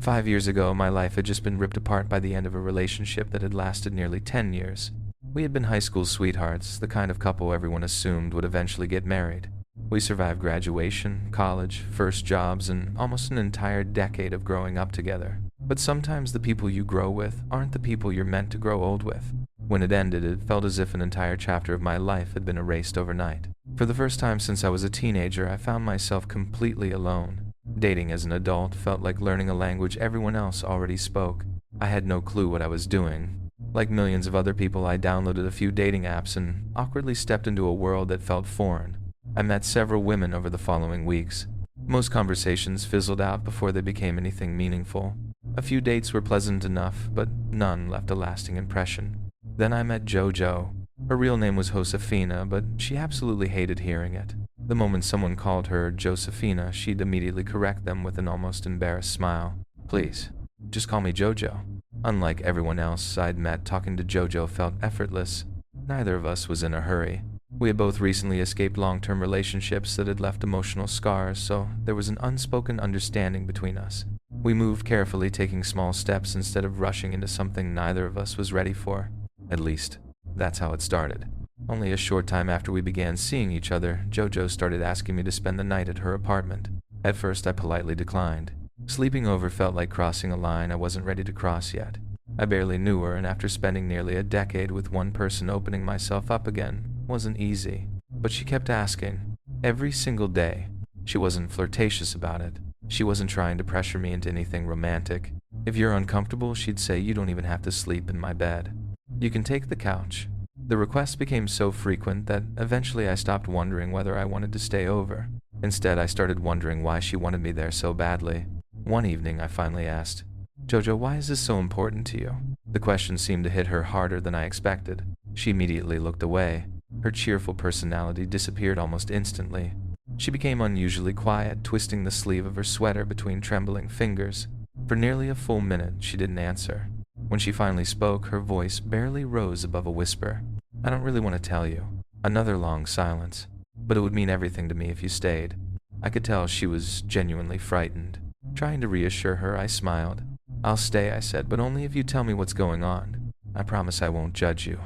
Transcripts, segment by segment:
5 years ago, my life had just been ripped apart by the end of a relationship that had lasted nearly 10 years. We had been high school sweethearts, the kind of couple everyone assumed would eventually get married. We survived graduation, college, first jobs, and almost an entire decade of growing up together. But sometimes the people you grow with aren't the people you're meant to grow old with. When it ended, it felt as if an entire chapter of my life had been erased overnight. For the first time since I was a teenager, I found myself completely alone. Dating as an adult felt like learning a language everyone else already spoke. I had no clue what I was doing. Like millions of other people, I downloaded a few dating apps and awkwardly stepped into a world that felt foreign. I met several women over the following weeks. Most conversations fizzled out before they became anything meaningful. A few dates were pleasant enough, but none left a lasting impression. Then I met JoJo. Her real name was Josefina, but she absolutely hated hearing it. The moment someone called her Josephina, she'd immediately correct them with an almost embarrassed smile. "Please, just call me JoJo." Unlike everyone else I'd met, talking to JoJo felt effortless. Neither of us was in a hurry. We had both recently escaped long-term relationships that had left emotional scars, so there was an unspoken understanding between us. We moved carefully, taking small steps instead of rushing into something neither of us was ready for. At least, that's how it started. Only a short time after we began seeing each other, JoJo started asking me to spend the night at her apartment. At first, I politely declined. Sleeping over felt like crossing a line I wasn't ready to cross yet. I barely knew her, and after spending nearly a decade with one person, opening myself up again wasn't easy. But she kept asking, every single day. She wasn't flirtatious about it. She wasn't trying to pressure me into anything romantic. If you're uncomfortable, she'd say, you don't even have to sleep in my bed. You can take the couch. The requests became so frequent that eventually I stopped wondering whether I wanted to stay over. Instead, I started wondering why she wanted me there so badly. One evening, I finally asked, "JoJo, why is this so important to you?" The question seemed to hit her harder than I expected. She immediately looked away. Her cheerful personality disappeared almost instantly. She became unusually quiet, twisting the sleeve of her sweater between trembling fingers. For nearly a full minute, she didn't answer. When she finally spoke, her voice barely rose above a whisper. "I don't really want to tell you." Another long silence. "But it would mean everything to me if you stayed." I could tell she was genuinely frightened. Trying to reassure her, I smiled. "I'll stay," I said, "but only if you tell me what's going on. I promise I won't judge you."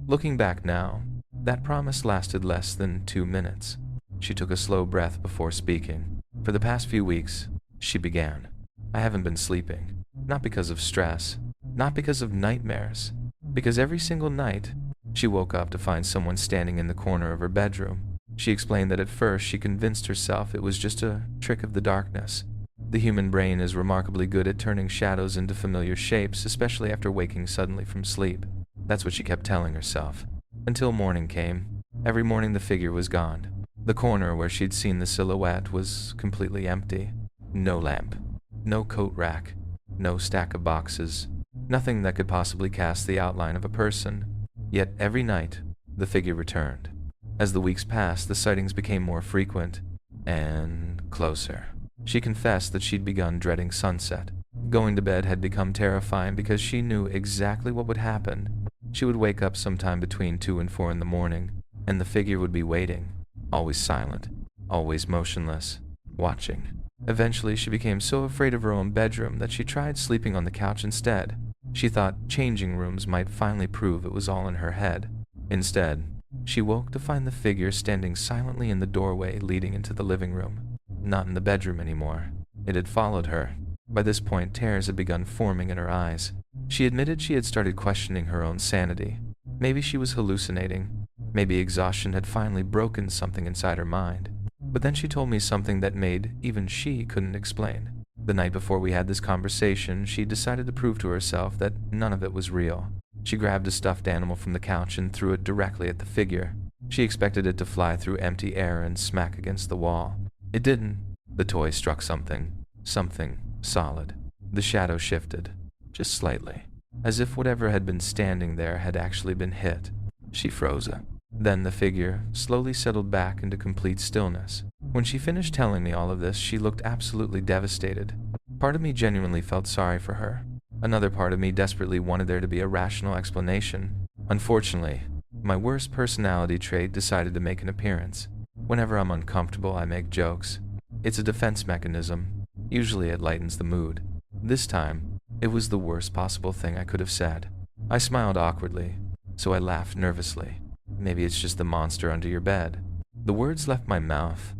Looking back now, that promise lasted less than 2 minutes. She took a slow breath before speaking. "For the past few weeks," she began, "I haven't been sleeping. Not because of stress, not because of nightmares, because every single night, she woke up to find someone standing in the corner of her bedroom. She explained that at first she convinced herself it was just a trick of the darkness. The human brain is remarkably good at turning shadows into familiar shapes, especially after waking suddenly from sleep. That's what she kept telling herself. Until morning came. Every morning the figure was gone. The corner where she'd seen the silhouette was completely empty. No lamp, no coat rack, no stack of boxes, nothing that could possibly cast the outline of a person. Yet every night, the figure returned. As the weeks passed, the sightings became more frequent and closer. She confessed that she'd begun dreading sunset. Going to bed had become terrifying because she knew exactly what would happen. She would wake up sometime between 2 and 4 in the morning, and the figure would be waiting, always silent, always motionless, watching. Eventually, she became so afraid of her own bedroom that she tried sleeping on the couch instead. She thought changing rooms might finally prove it was all in her head. Instead, she woke to find the figure standing silently in the doorway leading into the living room. Not in the bedroom anymore. It had followed her. By this point, tears had begun forming in her eyes. She admitted she had started questioning her own sanity. Maybe she was hallucinating. Maybe exhaustion had finally broken something inside her mind. But then she told me something that made even she couldn't explain. The night before we had this conversation, she decided to prove to herself that none of it was real. She grabbed a stuffed animal from the couch and threw it directly at the figure. She expected it to fly through empty air and smack against the wall. It didn't. The toy struck something solid. The shadow shifted, just slightly, as if whatever had been standing there had actually been hit. She froze. Then the figure slowly settled back into complete stillness. When she finished telling me all of this, she looked absolutely devastated. Part of me genuinely felt sorry for her. Another part of me desperately wanted there to be a rational explanation. Unfortunately, my worst personality trait decided to make an appearance. Whenever I'm uncomfortable, I make jokes. It's a defense mechanism. Usually it lightens the mood. This time, it was the worst possible thing I could have said. I smiled awkwardly, so I laughed nervously. Maybe it's just the monster under your bed. The words left my mouth.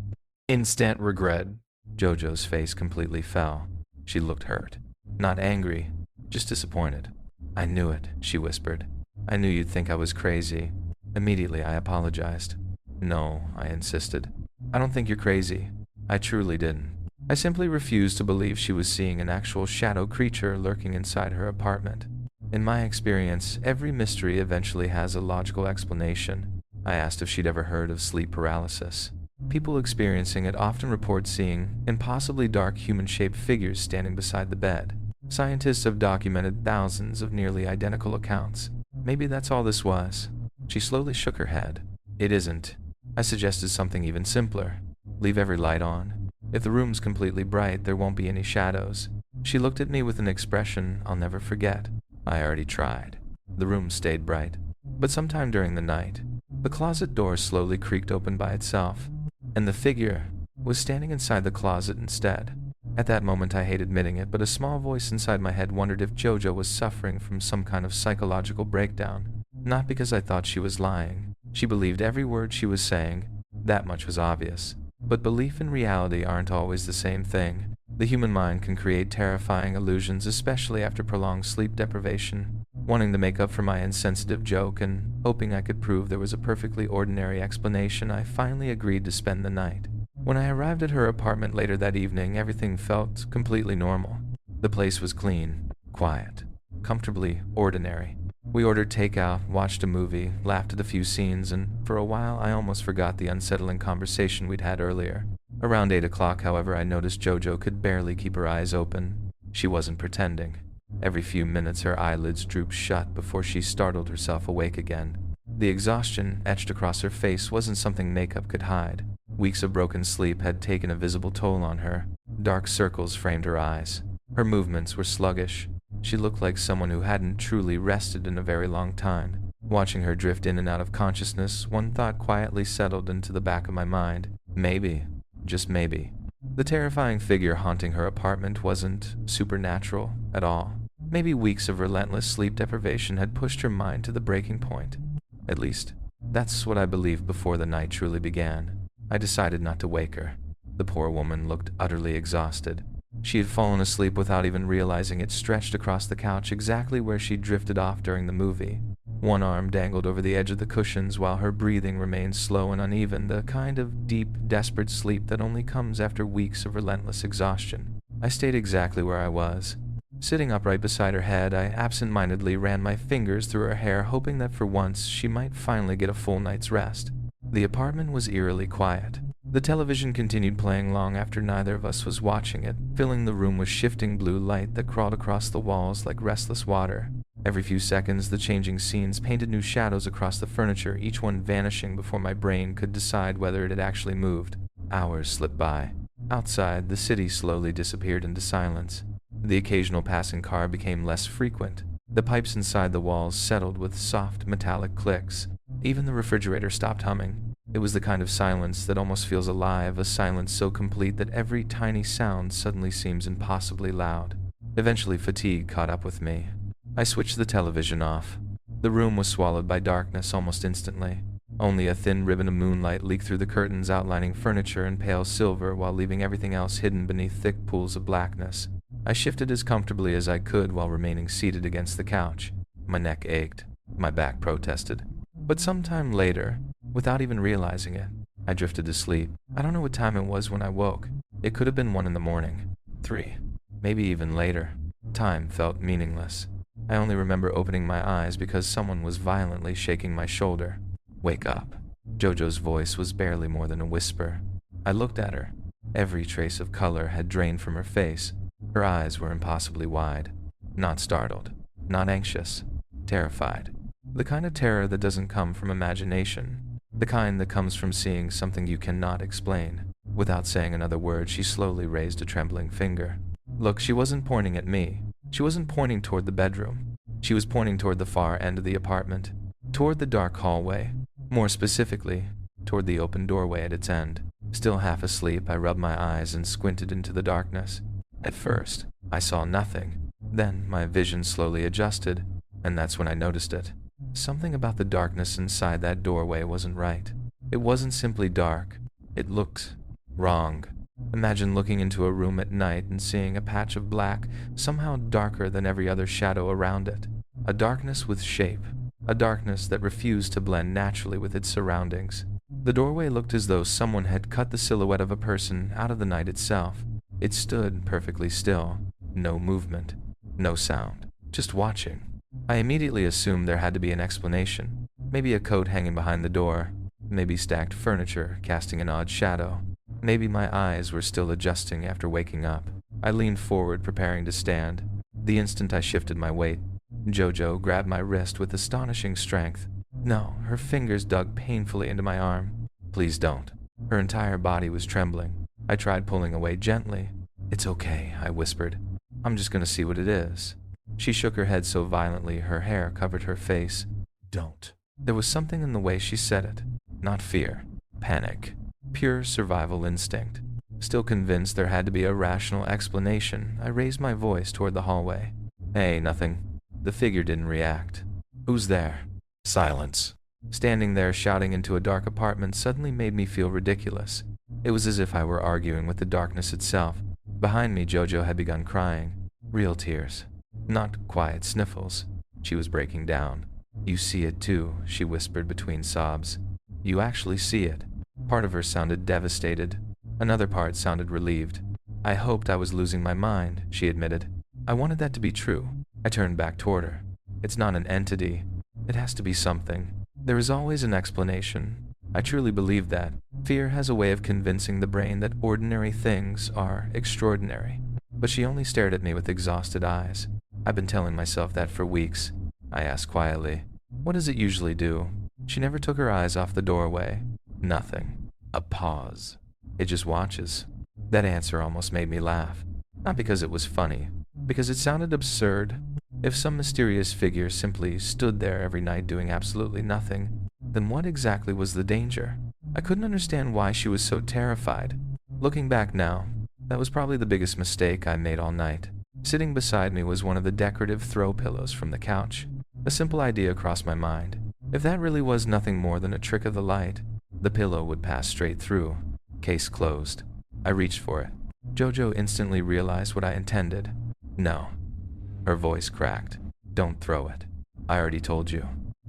Instant regret. Jojo's face completely fell. She looked hurt. Not angry, just disappointed. I knew it, she whispered. I knew you'd think I was crazy. Immediately, I apologized. No, I insisted. I don't think you're crazy. I truly didn't. I simply refused to believe she was seeing an actual shadow creature lurking inside her apartment. In my experience, every mystery eventually has a logical explanation. I asked if she'd ever heard of sleep paralysis. People experiencing it often report seeing impossibly dark human-shaped figures standing beside the bed. Scientists have documented thousands of nearly identical accounts. Maybe that's all this was. She slowly shook her head. It isn't. I suggested something even simpler. Leave every light on. If the room's completely bright, there won't be any shadows. She looked at me with an expression I'll never forget. I already tried. The room stayed bright. But sometime during the night, the closet door slowly creaked open by itself, and the figure was standing inside the closet instead. At that moment, I hate admitting it, but a small voice inside my head wondered if Jojo was suffering from some kind of psychological breakdown. Not because I thought she was lying. She believed every word she was saying. That much was obvious. But belief and reality aren't always the same thing. The human mind can create terrifying illusions, especially after prolonged sleep deprivation. Wanting to make up for my insensitive joke and hoping I could prove there was a perfectly ordinary explanation, I finally agreed to spend the night. When I arrived at her apartment later that evening, everything felt completely normal. The place was clean, quiet, comfortably ordinary. We ordered takeout, watched a movie, laughed at a few scenes, and for a while I almost forgot the unsettling conversation we'd had earlier. Around 8 o'clock, however, I noticed Jojo could barely keep her eyes open. She wasn't pretending. Every few minutes her eyelids drooped shut before she startled herself awake again. The exhaustion etched across her face wasn't something makeup could hide. Weeks of broken sleep had taken a visible toll on her. Dark circles framed her eyes. Her movements were sluggish. She looked like someone who hadn't truly rested in a very long time. Watching her drift in and out of consciousness, one thought quietly settled into the back of my mind. Maybe, just maybe, the terrifying figure haunting her apartment wasn't supernatural at all. Maybe weeks of relentless sleep deprivation had pushed her mind to the breaking point. At least, that's what I believed before the night truly began. I decided not to wake her. The poor woman looked utterly exhausted. She had fallen asleep without even realizing it, stretched across the couch exactly where she'd drifted off during the movie. One arm dangled over the edge of the cushions while her breathing remained slow and uneven, the kind of deep, desperate sleep that only comes after weeks of relentless exhaustion. I stayed exactly where I was. Sitting upright beside her head, I absent-mindedly ran my fingers through her hair, hoping that for once she might finally get a full night's rest. The apartment was eerily quiet. The television continued playing long after neither of us was watching it, filling the room with shifting blue light that crawled across the walls like restless water. Every few seconds, the changing scenes painted new shadows across the furniture, each one vanishing before my brain could decide whether it had actually moved. Hours slipped by. Outside, the city slowly disappeared into silence. The occasional passing car became less frequent. The pipes inside the walls settled with soft, metallic clicks. Even the refrigerator stopped humming. It was the kind of silence that almost feels alive, a silence so complete that every tiny sound suddenly seems impossibly loud. Eventually, fatigue caught up with me. I switched the television off. The room was swallowed by darkness almost instantly. Only a thin ribbon of moonlight leaked through the curtains, outlining furniture in pale silver while leaving everything else hidden beneath thick pools of blackness. I shifted as comfortably as I could while remaining seated against the couch. My neck ached. My back protested. But sometime later, without even realizing it, I drifted to sleep. I don't know what time it was when I woke. It could have been 1 in the morning, 3, maybe even later. Time felt meaningless. I only remember opening my eyes because someone was violently shaking my shoulder. "Wake up." Jojo's voice was barely more than a whisper. I looked at her. Every trace of color had drained from her face. Her eyes were impossibly wide. Not startled, not anxious, terrified. The kind of terror that doesn't come from imagination. The kind that comes from seeing something you cannot explain. Without saying another word, she slowly raised a trembling finger. Look, she wasn't pointing at me. She wasn't pointing toward the bedroom. She was pointing toward the far end of the apartment, toward the dark hallway. More specifically, toward the open doorway at its end. Still half asleep, I rubbed my eyes and squinted into the darkness. At first, I saw nothing. Then my vision slowly adjusted, and that's when I noticed it. Something about the darkness inside that doorway wasn't right. It wasn't simply dark. It looked wrong. Imagine looking into a room at night and seeing a patch of black, somehow darker than every other shadow around it. A darkness with shape. A darkness that refused to blend naturally with its surroundings. The doorway looked as though someone had cut the silhouette of a person out of the night itself. It stood perfectly still. No movement. No sound. Just watching. I immediately assumed there had to be an explanation. Maybe a coat hanging behind the door. Maybe stacked furniture casting an odd shadow. Maybe my eyes were still adjusting after waking up. I leaned forward, preparing to stand. The instant I shifted my weight, Jojo grabbed my wrist with astonishing strength. No, her fingers dug painfully into my arm. Please don't. Her entire body was trembling. I tried pulling away gently. It's okay, I whispered. I'm just gonna see what it is. She shook her head so violently her hair covered her face. Don't. There was something in the way she said it. Not fear. Panic. Pure survival instinct. Still convinced there had to be a rational explanation, I raised my voice toward the hallway. Hey, nothing. The figure didn't react. Who's there? Silence. Standing there shouting into a dark apartment suddenly made me feel ridiculous. It was as if I were arguing with the darkness itself. Behind me, Jojo had begun crying. Real tears. Not quiet sniffles. She was breaking down. You see it too, she whispered between sobs. You actually see it. Part of her sounded devastated. Another part sounded relieved. I hoped I was losing my mind, she admitted. I wanted that to be true. I turned back toward her. It's not an entity. It has to be something. There is always an explanation. I truly believe that. Fear has a way of convincing the brain that ordinary things are extraordinary. But she only stared at me with exhausted eyes. I've been telling myself that for weeks. I asked quietly, what does it usually do? She never took her eyes off the doorway. Nothing. A pause. It just watches. That answer almost made me laugh. Not because it was funny, because it sounded absurd. If some mysterious figure simply stood there every night doing absolutely nothing, then what exactly was the danger? I couldn't understand why she was so terrified. Looking back now, that was probably the biggest mistake I made all night. Sitting beside me was one of the decorative throw pillows from the couch. A simple idea crossed my mind. If that really was nothing more than a trick of the light, the pillow would pass straight through. Case closed. I reached for it. Jojo instantly realized what I intended. No. Her voice cracked. Don't throw it. I already told you.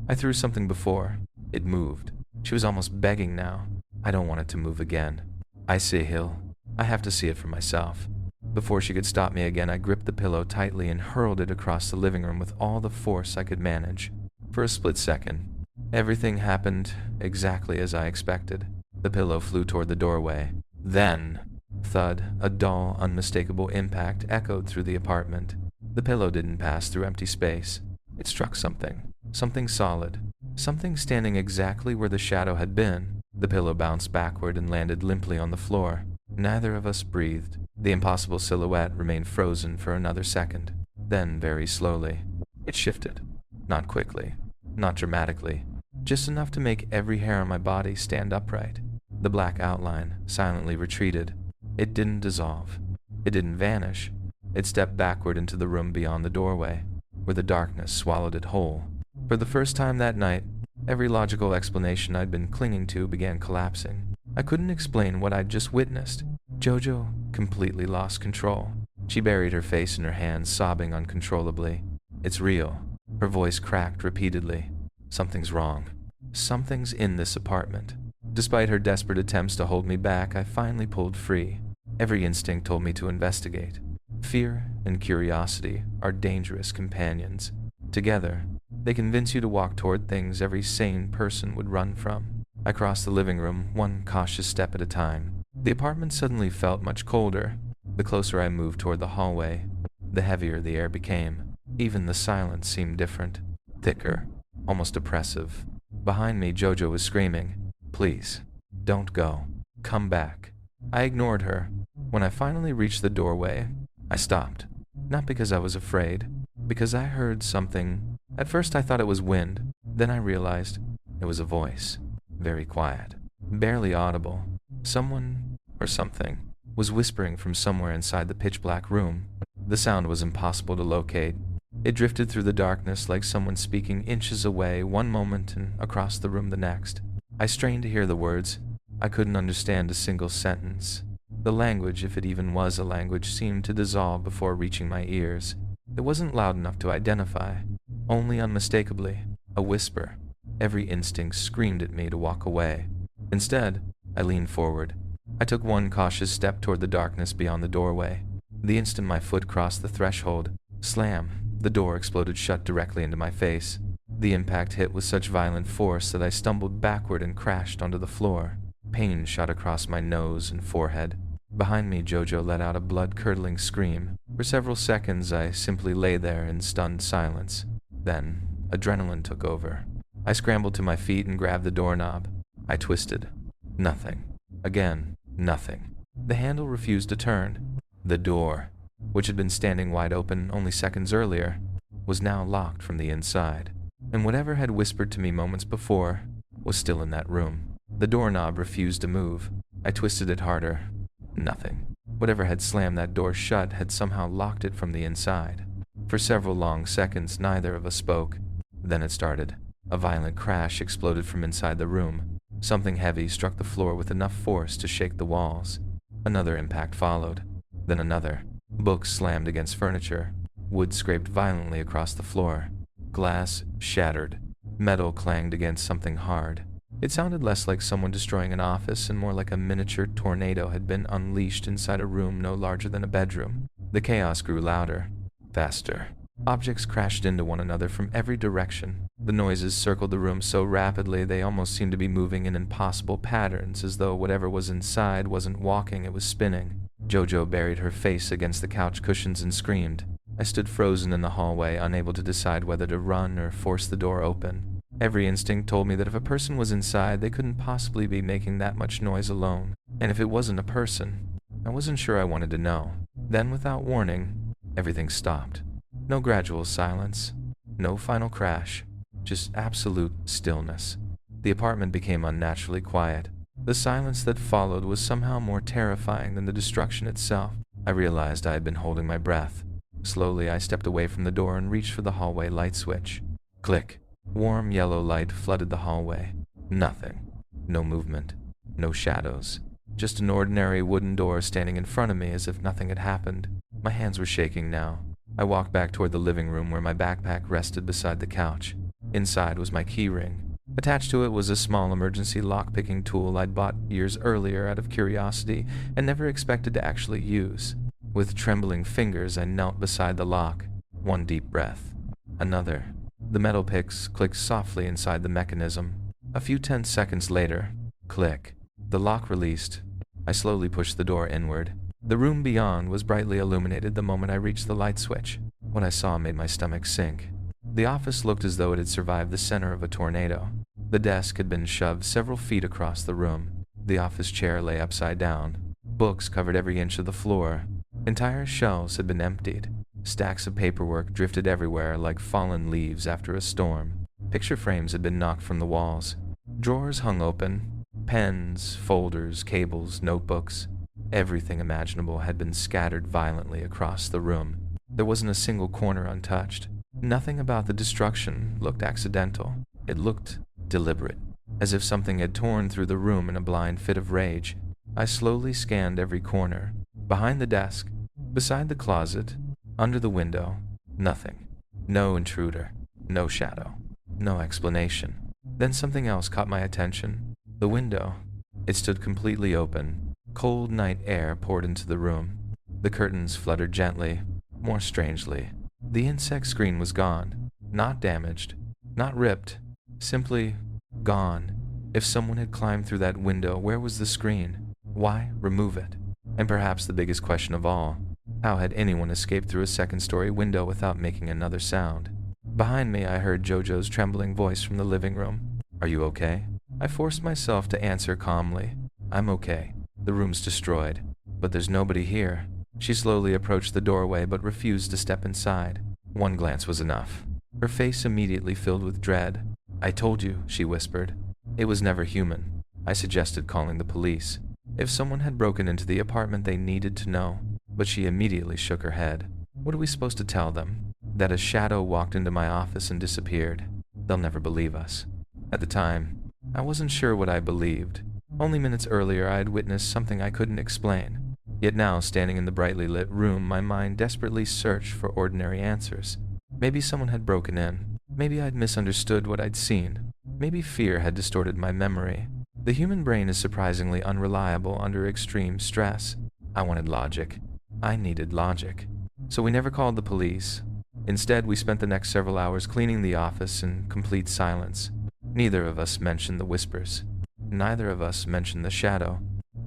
I threw something before. It moved. She was almost begging now. I don't want it to move again. I say, Hill. I have to see it for myself. Before she could stop me again, I gripped the pillow tightly and hurled it across the living room with all the force I could manage. For a split second, everything happened exactly as I expected. The pillow flew toward the doorway. Then, thud, a dull, unmistakable impact echoed through the apartment. The pillow didn't pass through empty space. It struck something. Something solid. Something standing exactly where the shadow had been. The pillow bounced backward and landed limply on the floor. Neither of us breathed. The impossible silhouette remained frozen for another second. Then, very slowly, it shifted. Not quickly. Not dramatically. Just enough to make every hair on my body stand upright. The black outline silently retreated. It didn't dissolve. It didn't vanish. It stepped backward into the room beyond the doorway, where the darkness swallowed it whole. For the first time that night, every logical explanation I'd been clinging to began collapsing. I couldn't explain what I'd just witnessed. Jojo completely lost control. She buried her face in her hands, sobbing uncontrollably. It's real. Her voice cracked repeatedly. Something's wrong. Something's in this apartment. Despite her desperate attempts to hold me back, I finally pulled free. Every instinct told me to investigate. Fear and curiosity are dangerous companions. Together, they convince you to walk toward things every sane person would run from. I crossed the living room, one cautious step at a time. The apartment suddenly felt much colder. The closer I moved toward the hallway, the heavier the air became. Even the silence seemed different, thicker, almost oppressive. Behind me, Jojo was screaming, "Please, don't go. Come back." I ignored her. When I finally reached the doorway, I stopped. Not because I was afraid, because I heard something. At first I thought it was wind. Then I realized it was a voice. Very quiet. Barely audible. Someone or something was whispering from somewhere inside the pitch-black room. The sound was impossible to locate. It drifted through the darkness like someone speaking inches away one moment and across the room the next. I strained to hear the words. I couldn't understand a single sentence. The language, if it even was a language, seemed to dissolve before reaching my ears. It wasn't loud enough to identify, only unmistakably a whisper. Every instinct screamed at me to walk away. Instead, I leaned forward. I took one cautious step toward the darkness beyond the doorway. The instant my foot crossed the threshold, slam, the door exploded shut directly into my face. The impact hit with such violent force that I stumbled backward and crashed onto the floor. Pain shot across my nose and forehead. Behind me, Jojo let out a blood-curdling scream. For several seconds, I simply lay there in stunned silence. Then, adrenaline took over. I scrambled to my feet and grabbed the doorknob. I twisted. Nothing. Again, nothing. The handle refused to turn. The door, which had been standing wide open only seconds earlier, was now locked from the inside. And whatever had whispered to me moments before was still in that room. The doorknob refused to move. I twisted it harder. Nothing. Whatever had slammed that door shut had somehow locked it from the inside. For several long seconds, neither of us spoke. Then it started. A violent crash exploded from inside the room. Something heavy struck the floor with enough force to shake the walls. Another impact followed. Then another. Books slammed against furniture. Wood scraped violently across the floor. Glass shattered. Metal clanged against something hard. It sounded less like someone destroying an office and more like a miniature tornado had been unleashed inside a room no larger than a bedroom. The chaos grew louder, faster. Objects crashed into one another from every direction. The noises circled the room so rapidly they almost seemed to be moving in impossible patterns, as though whatever was inside wasn't walking, it was spinning. Jojo buried her face against the couch cushions and screamed. I stood frozen in the hallway, unable to decide whether to run or force the door open. Every instinct told me that if a person was inside, they couldn't possibly be making that much noise alone. And if it wasn't a person, I wasn't sure I wanted to know. Then, without warning, everything stopped. No gradual silence, no final crash, just absolute stillness. The apartment became unnaturally quiet. The silence that followed was somehow more terrifying than the destruction itself. I realized I had been holding my breath. Slowly, I stepped away from the door and reached for the hallway light switch. Click. Warm yellow light flooded the hallway. Nothing. No movement. No shadows. Just an ordinary wooden door standing in front of me as if nothing had happened. My hands were shaking now. I walked back toward the living room where my backpack rested beside the couch. Inside was my key ring. Attached to it was a small emergency lock-picking tool I'd bought years earlier out of curiosity and never expected to actually use. With trembling fingers, I knelt beside the lock. One deep breath. Another. The metal picks clicked softly inside the mechanism. A few tense seconds later, click. The lock released. I slowly pushed the door inward. The room beyond was brightly illuminated the moment I reached the light switch. What I saw made my stomach sink. The office looked as though it had survived the center of a tornado. The desk had been shoved several feet across the room. The office chair lay upside down. Books covered every inch of the floor. Entire shelves had been emptied. Stacks of paperwork drifted everywhere like fallen leaves after a storm. Picture frames had been knocked from the walls. Drawers hung open. Pens, folders, cables, notebooks. Everything imaginable had been scattered violently across the room. There wasn't a single corner untouched. Nothing about the destruction looked accidental. It looked deliberate, as if something had torn through the room in a blind fit of rage. I slowly scanned every corner. Behind the desk, beside the closet, under the window, nothing. No intruder, no shadow, no explanation. Then something else caught my attention. The window. It stood completely open. Cold night air poured into the room. The curtains fluttered gently, more strangely. The insect screen was gone. Not damaged, not ripped, simply gone. If someone had climbed through that window, where was the screen? Why remove it? And perhaps the biggest question of all, how had anyone escaped through a second-story window without making another sound? Behind me, I heard Jojo's trembling voice from the living room. "Are you okay?" I forced myself to answer calmly. "I'm okay. The room's destroyed, but there's nobody here." She slowly approached the doorway but refused to step inside. One glance was enough. Her face immediately filled with dread. "I told you," she whispered. "It was never human." I suggested calling the police. If someone had broken into the apartment, they needed to know, but she immediately shook her head. What are we supposed to tell them? That a shadow walked into my office and disappeared? They'll never believe us. At the time, I wasn't sure what I believed. Only minutes earlier, I had witnessed something I couldn't explain. Yet now, standing in the brightly lit room, my mind desperately searched for ordinary answers. Maybe someone had broken in. Maybe I'd misunderstood what I'd seen. Maybe fear had distorted my memory. The human brain is surprisingly unreliable under extreme stress. I wanted logic. I needed logic. So we never called the police. Instead, we spent the next several hours cleaning the office in complete silence. Neither of us mentioned the whispers. Neither of us mentioned the shadow.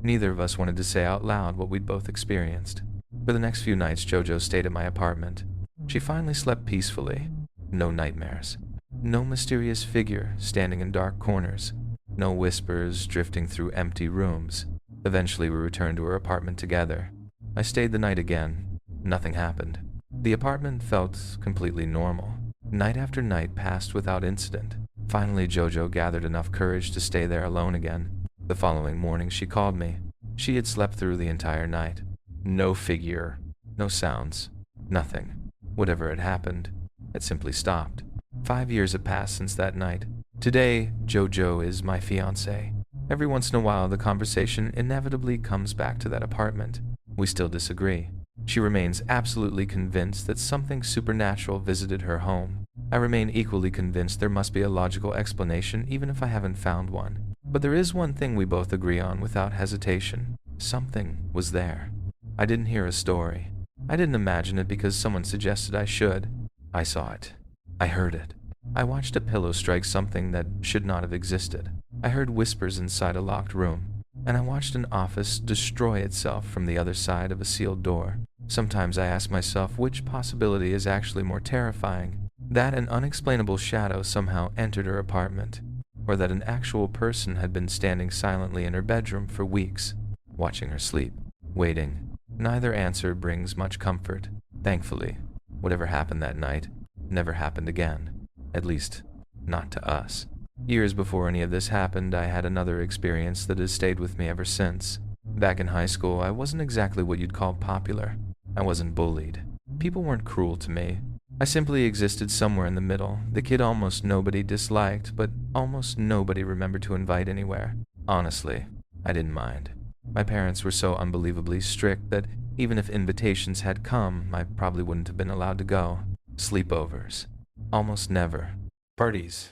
Neither of us wanted to say out loud what we'd both experienced. For the next few nights, JoJo stayed at my apartment. She finally slept peacefully. No nightmares. No mysterious figure standing in dark corners. No whispers drifting through empty rooms. Eventually, we returned to her apartment together. I stayed the night again. Nothing happened. The apartment felt completely normal. Night after night passed without incident. Finally, JoJo gathered enough courage to stay there alone again. The following morning, she called me. She had slept through the entire night. No figure. No sounds. Nothing. Whatever had happened, it simply stopped. 5 years have passed since that night. Today, JoJo is my fiancée. Every once in a while, the conversation inevitably comes back to that apartment. We still disagree. She remains absolutely convinced that something supernatural visited her home. I remain equally convinced there must be a logical explanation, even if I haven't found one. But there is one thing we both agree on without hesitation. Something was there. I didn't hear a story. I didn't imagine it because someone suggested I should. I saw it. I heard it. I watched a pillow strike something that should not have existed. I heard whispers inside a locked room. And I watched an office destroy itself from the other side of a sealed door. Sometimes I ask myself which possibility is actually more terrifying. That an unexplainable shadow somehow entered her apartment, or that an actual person had been standing silently in her bedroom for weeks, watching her sleep, waiting. Neither answer brings much comfort. Thankfully, whatever happened that night never happened again. At least, not to us. Years before any of this happened, I had another experience that has stayed with me ever since. Back in high school, I wasn't exactly what you'd call popular. I wasn't bullied. People weren't cruel to me. I simply existed somewhere in the middle, the kid almost nobody disliked, but almost nobody remembered to invite anywhere. Honestly, I didn't mind. My parents were so unbelievably strict that even if invitations had come, I probably wouldn't have been allowed to go. Sleepovers. Almost never. Parties.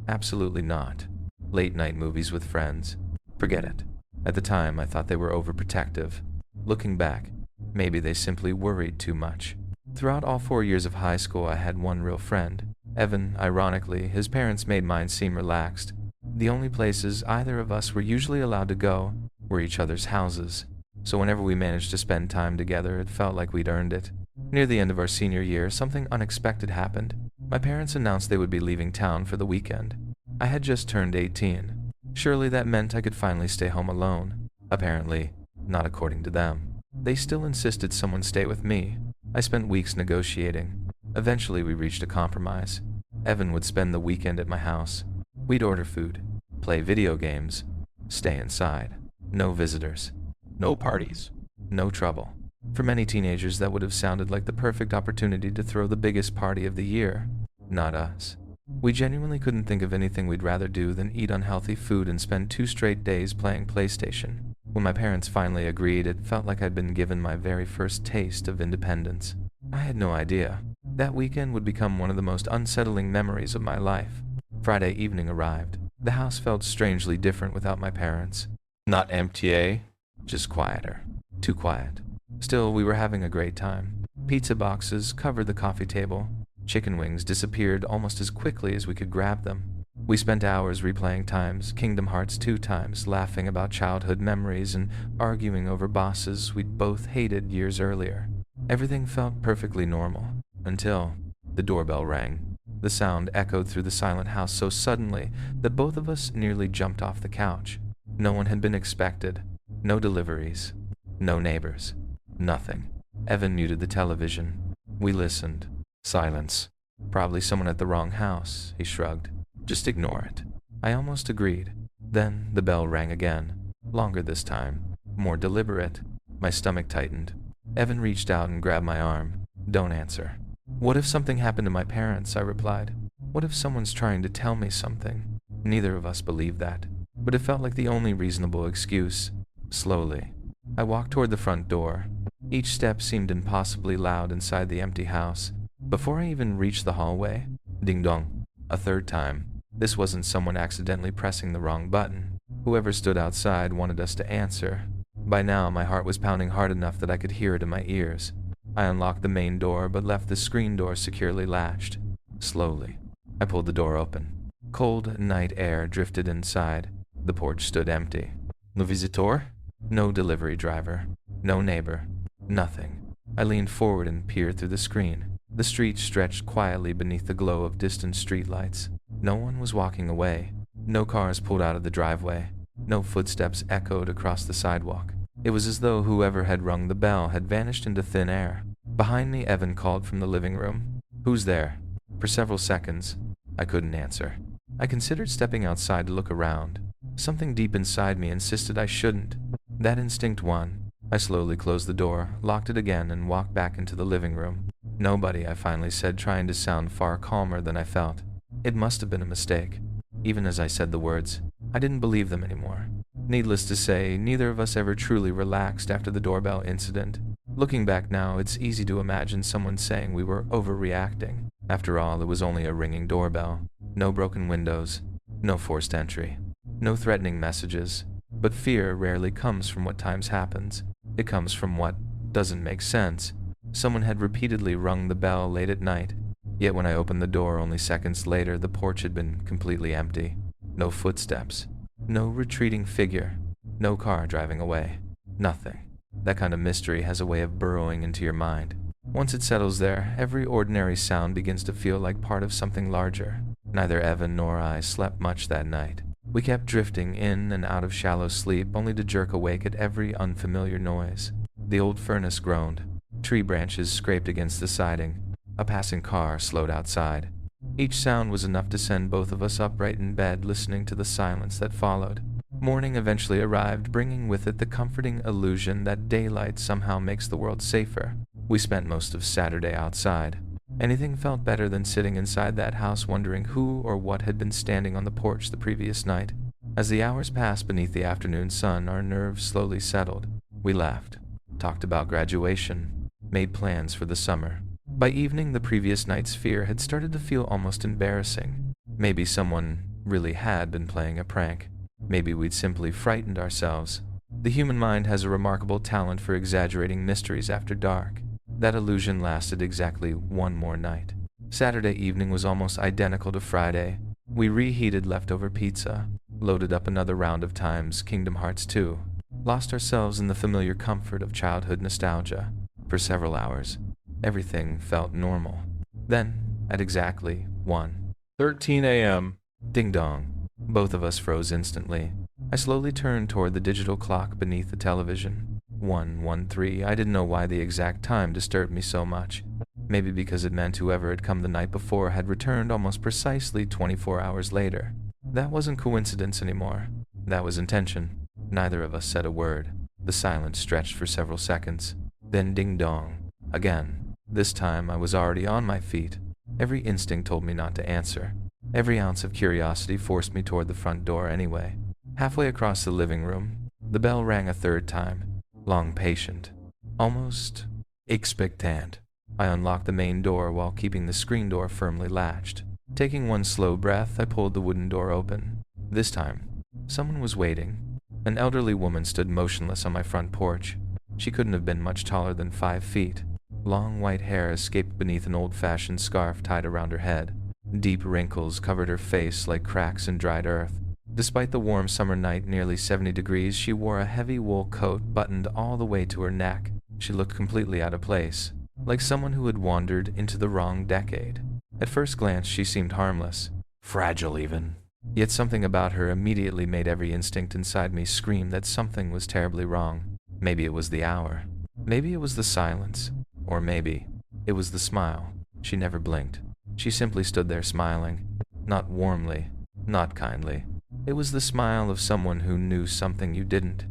Absolutely not. Late-night movies with friends. Forget it. At the time, I thought they were overprotective. Looking back, maybe they simply worried too much. Throughout all 4 years of high school, I had one real friend. Evan. Ironically, his parents made mine seem relaxed. The only places either of us were usually allowed to go were each other's houses. So whenever we managed to spend time together, it felt like we'd earned it. Near the end of our senior year, something unexpected happened. My parents announced they would be leaving town for the weekend. I had just turned 18. Surely that meant I could finally stay home alone. Apparently, not according to them. They still insisted someone stay with me. I spent weeks negotiating. Eventually, we reached a compromise. Evan would spend the weekend at my house. We'd order food, play video games, stay inside. No visitors. No parties. No trouble. For many teenagers, that would have sounded like the perfect opportunity to throw the biggest party of the year. Not us. We genuinely couldn't think of anything we'd rather do than eat unhealthy food and spend 2 straight days playing PlayStation. When my parents finally agreed, it felt like I'd been given my very first taste of independence. I had no idea. That weekend would become one of the most unsettling memories of my life. Friday evening arrived. The house felt strangely different without my parents. Not empty, eh? Just quieter. Too quiet. Still, we were having a great time. Pizza boxes covered the coffee table. Chicken wings disappeared almost as quickly as we could grab them. We spent hours replaying Kingdom Hearts 2 times, laughing about childhood memories and arguing over bosses we'd both hated years earlier. Everything felt perfectly normal, until the doorbell rang. The sound echoed through the silent house so suddenly that both of us nearly jumped off the couch. No one had been expected. No deliveries. No neighbors. Nothing. Evan muted the television. We listened. Silence. Probably someone at the wrong house, he shrugged. Just ignore it. I almost agreed. Then the bell rang again. Longer this time. more deliberate. My stomach tightened. Evan reached out and grabbed my arm. "Don't answer." "What if something happened to my parents?" I replied. "What if someone's trying to tell me something?" Neither of us believed that, but it felt like the only reasonable excuse. Slowly, I walked toward the front door. Each step seemed impossibly loud inside the empty house. Before I even reached the hallway, ding dong, a third time. This wasn't someone accidentally pressing the wrong button. Whoever stood outside wanted us to answer. By now, my heart was pounding hard enough that I could hear it in my ears. I unlocked the main door, but left the screen door securely latched. Slowly, I pulled the door open. Cold night air drifted inside. The porch stood empty. No visitor? No delivery driver. No neighbor. Nothing. I leaned forward and peered through the screen. The street stretched quietly beneath the glow of distant streetlights. No one was walking away. No cars pulled out of the driveway. No footsteps echoed across the sidewalk. It was as though whoever had rung the bell had vanished into thin air. Behind me, Evan called from the living room. "Who's there?" For several seconds, I couldn't answer. I considered stepping outside to look around. Something deep inside me insisted I shouldn't. That instinct won. I slowly closed the door, locked it again, and walked back into the living room. "Nobody," I finally said, trying to sound far calmer than I felt. It must have been a mistake. Even as I said the words, I didn't believe them anymore. Needless to say, neither of us ever truly relaxed after the doorbell incident. Looking back now, it's easy to imagine someone saying we were overreacting. After all, it was only a ringing doorbell. No broken windows. No forced entry. No threatening messages. But fear rarely comes from what times happens. It comes from what doesn't make sense. Someone had repeatedly rung the bell late at night. Yet when I opened the door only seconds later, the porch had been completely empty. No footsteps. No retreating figure. No car driving away. Nothing. That kind of mystery has a way of burrowing into your mind. Once it settles there, every ordinary sound begins to feel like part of something larger. Neither Evan nor I slept much that night. We kept drifting in and out of shallow sleep, only to jerk awake at every unfamiliar noise. The old furnace groaned. Tree branches scraped against the siding. A passing car slowed outside. Each sound was enough to send both of us upright in bed, listening to the silence that followed. Morning eventually arrived, bringing with it the comforting illusion that daylight somehow makes the world safer. We spent most of Saturday outside. Anything felt better than sitting inside that house wondering who or what had been standing on the porch the previous night. As the hours passed beneath the afternoon sun, our nerves slowly settled. We laughed, talked about graduation, made plans for the summer. By evening, the previous night's fear had started to feel almost embarrassing. Maybe someone really had been playing a prank. Maybe we'd simply frightened ourselves. The human mind has a remarkable talent for exaggerating mysteries after dark. That illusion lasted exactly one more night. Saturday evening was almost identical to Friday. We reheated leftover pizza, loaded up another round of Times Kingdom Hearts 2, lost ourselves in the familiar comfort of childhood nostalgia. For several hours, everything felt normal. Then, at exactly 1:13 a.m., ding-dong, both of us froze instantly. I slowly turned toward the digital clock beneath the television. 1:13. I didn't know why the exact time disturbed me so much. Maybe because it meant whoever had come the night before had returned almost precisely 24 hours later. That wasn't coincidence anymore. That was intention. Neither of us said a word. The silence stretched for several seconds. Then ding-dong. Again. This time I was already on my feet. Every instinct told me not to answer. Every ounce of curiosity forced me toward the front door anyway. Halfway across the living room, the bell rang a third time. Long patient. Almost expectant. I unlocked the main door while keeping the screen door firmly latched. Taking one slow breath, I pulled the wooden door open. This time, someone was waiting. An elderly woman stood motionless on my front porch. She couldn't have been much taller than 5 feet. Long white hair escaped beneath an old-fashioned scarf tied around her head. Deep wrinkles covered her face like cracks in dried earth. Despite the warm summer night, nearly 70 degrees, she wore a heavy wool coat buttoned all the way to her neck. She looked completely out of place, like someone who had wandered into the wrong decade. At first glance, she seemed harmless, fragile even. Yet something about her immediately made every instinct inside me scream that something was terribly wrong. Maybe it was the hour. Maybe it was the silence. Or maybe it was the smile. She never blinked. She simply stood there smiling. Not warmly, not kindly. It was the smile of someone who knew something you didn't.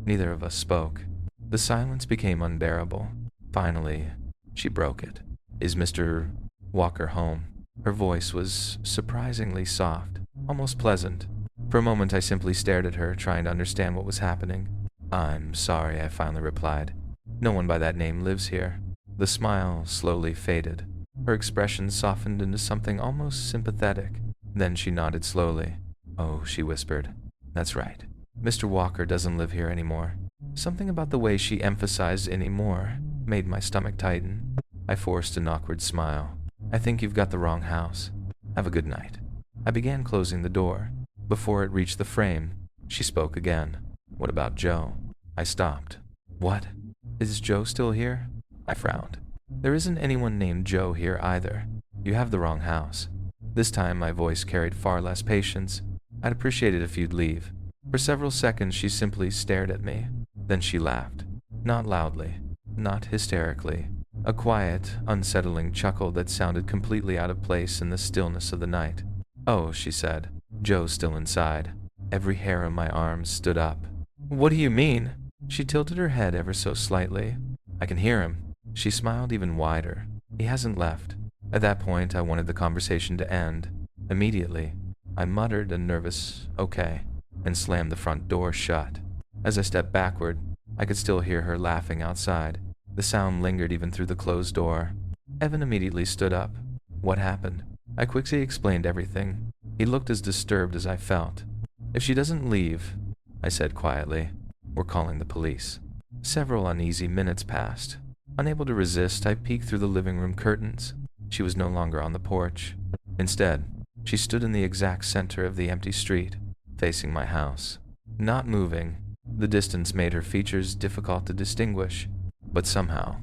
Neither of us spoke. The silence became unbearable. Finally, she broke it. "Is Mr. Walker home?" Her voice was surprisingly soft, almost pleasant. For a moment I simply stared at her, trying to understand what was happening. "I'm sorry," I finally replied. "No one by that name lives here." The smile slowly faded. Her expression softened into something almost sympathetic. Then she nodded slowly. "Oh," she whispered. "That's right. Mr. Walker doesn't live here anymore." Something about the way she emphasized anymore made my stomach tighten. I forced an awkward smile. "I think you've got the wrong house. Have a good night." I began closing the door. Before it reached the frame, she spoke again. "What about Joe?" I stopped. "What? Is Joe still here?" I frowned. "There isn't anyone named Joe here either. You have the wrong house." This time my voice carried far less patience. I'd appreciate it if you'd leave. For several seconds she simply stared at me. Then she laughed. Not loudly, not hysterically. A quiet, unsettling chuckle that sounded completely out of place in the stillness of the night. "Oh," she said. "Joe's still inside." Every hair on my arms stood up. "What do you mean?" She tilted her head ever so slightly. "I can hear him." She smiled even wider. "He hasn't left." At that point, I wanted the conversation to end. Immediately, I muttered a nervous "okay" and slammed the front door shut. As I stepped backward, I could still hear her laughing outside. The sound lingered even through the closed door. Evan immediately stood up. "What happened?" I quickly explained everything. He looked as disturbed as I felt. "If she doesn't leave," I said quietly, "we're calling the police." Several uneasy minutes passed. Unable to resist, I peeked through the living room curtains. She was no longer on the porch. Instead, she stood in the exact center of the empty street, facing my house. Not moving, the distance made her features difficult to distinguish, but somehow,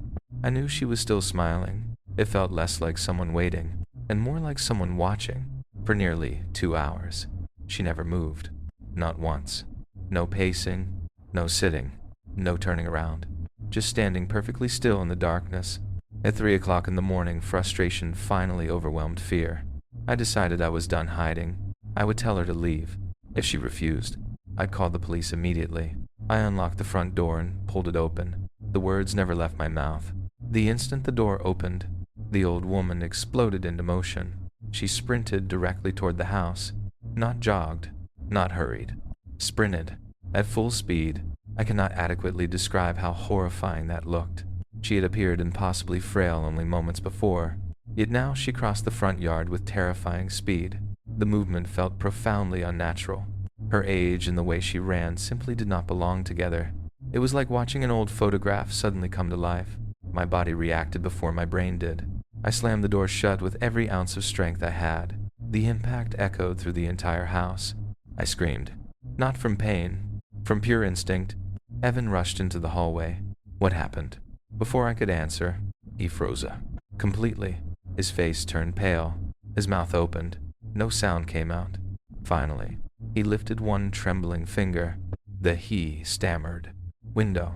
I knew she was still smiling. It felt less like someone waiting, and more like someone watching. For nearly 2 hours, she never moved. Not once. No pacing, no sitting, no turning around. Just standing perfectly still in the darkness. At 3 o'clock in the morning, frustration finally overwhelmed fear. I decided I was done hiding. I would tell her to leave. If she refused, I'd call the police immediately. I unlocked the front door and pulled it open. The words never left my mouth. The instant the door opened, the old woman exploded into motion. She sprinted directly toward the house. Not jogged, not hurried. Sprinted. At full speed. I cannot adequately describe how horrifying that looked. She had appeared impossibly frail only moments before, yet now she crossed the front yard with terrifying speed. The movement felt profoundly unnatural. Her age and the way she ran simply did not belong together. It was like watching an old photograph suddenly come to life. My body reacted before my brain did. I slammed the door shut with every ounce of strength I had. The impact echoed through the entire house. I screamed. Not from pain, from pure instinct. Evan rushed into the hallway. "What happened?" Before I could answer, he froze up. Completely. His face turned pale. His mouth opened. No sound came out. Finally, he lifted one trembling finger. He stammered. "Window."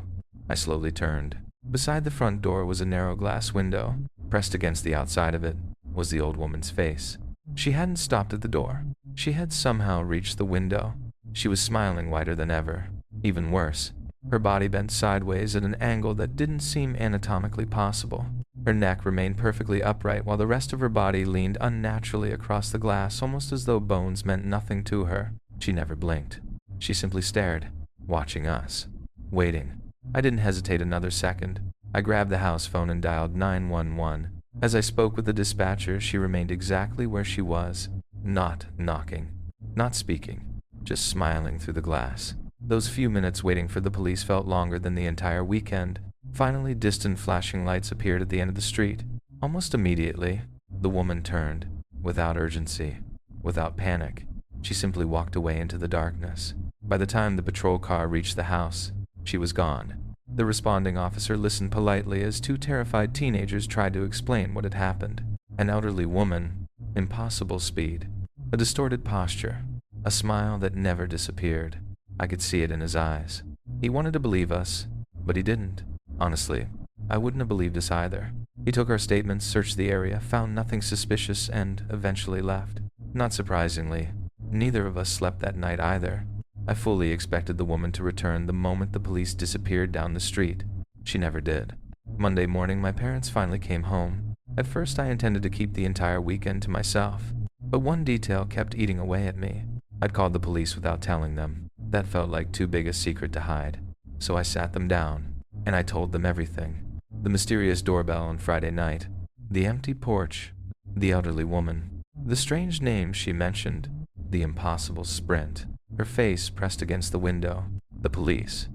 I slowly turned. Beside the front door was a narrow glass window. Pressed against the outside of it was the old woman's face. She hadn't stopped at the door. She had somehow reached the window. She was smiling wider than ever. Even worse, her body bent sideways at an angle that didn't seem anatomically possible. Her neck remained perfectly upright while the rest of her body leaned unnaturally across the glass, almost as though bones meant nothing to her. She never blinked. She simply stared, watching us, waiting. I didn't hesitate another second. I grabbed the house phone and dialed 911. As I spoke with the dispatcher, she remained exactly where she was, not knocking, not speaking, just smiling through the glass. Those few minutes waiting for the police felt longer than the entire weekend. Finally, distant flashing lights appeared at the end of the street. Almost immediately, the woman turned, without urgency, without panic. She simply walked away into the darkness. By the time the patrol car reached the house, she was gone. The responding officer listened politely as two terrified teenagers tried to explain what had happened. An elderly woman, impossible speed, a distorted posture, a smile that never disappeared. I could see it in his eyes. He wanted to believe us, but he didn't. Honestly, I wouldn't have believed us either. He took our statements, searched the area, found nothing suspicious, and eventually left. Not surprisingly, neither of us slept that night either. I fully expected the woman to return the moment the police disappeared down the street. She never did. Monday morning, my parents finally came home. At first, I intended to keep the entire weekend to myself, but one detail kept eating away at me. I'd called the police without telling them. That felt like too big a secret to hide. So I sat them down, and I told them everything. The mysterious doorbell on Friday night, the empty porch, the elderly woman, the strange names she mentioned, the impossible sprint, her face pressed against the window, the police,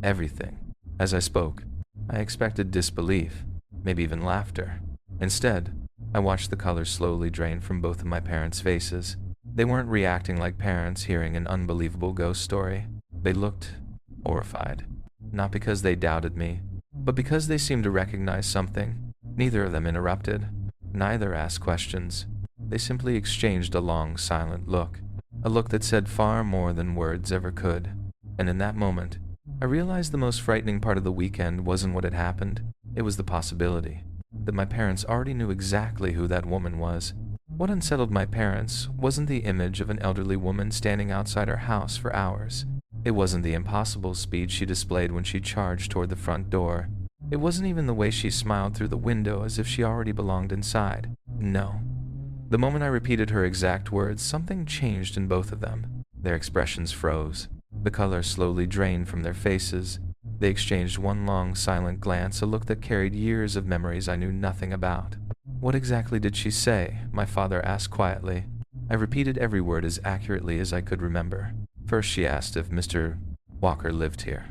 everything. As I spoke, I expected disbelief, maybe even laughter. Instead, I watched the color slowly drain from both of my parents' faces. They weren't reacting like parents hearing an unbelievable ghost story. They looked horrified, not because they doubted me, but because they seemed to recognize something. Neither of them interrupted. Neither asked questions. They simply exchanged a long, silent look, a look that said far more than words ever could. And in that moment, I realized the most frightening part of the weekend wasn't what had happened. It was the possibility that my parents already knew exactly who that woman was. What unsettled my parents wasn't the image of an elderly woman standing outside her house for hours. It wasn't the impossible speed she displayed when she charged toward the front door. It wasn't even the way she smiled through the window as if she already belonged inside. No. The moment I repeated her exact words, something changed in both of them. Their expressions froze. The color slowly drained from their faces. They exchanged one long, silent glance, a look that carried years of memories I knew nothing about. "What exactly did she say?" my father asked quietly. I repeated every word as accurately as I could remember. First, she asked if Mr. Walker lived here.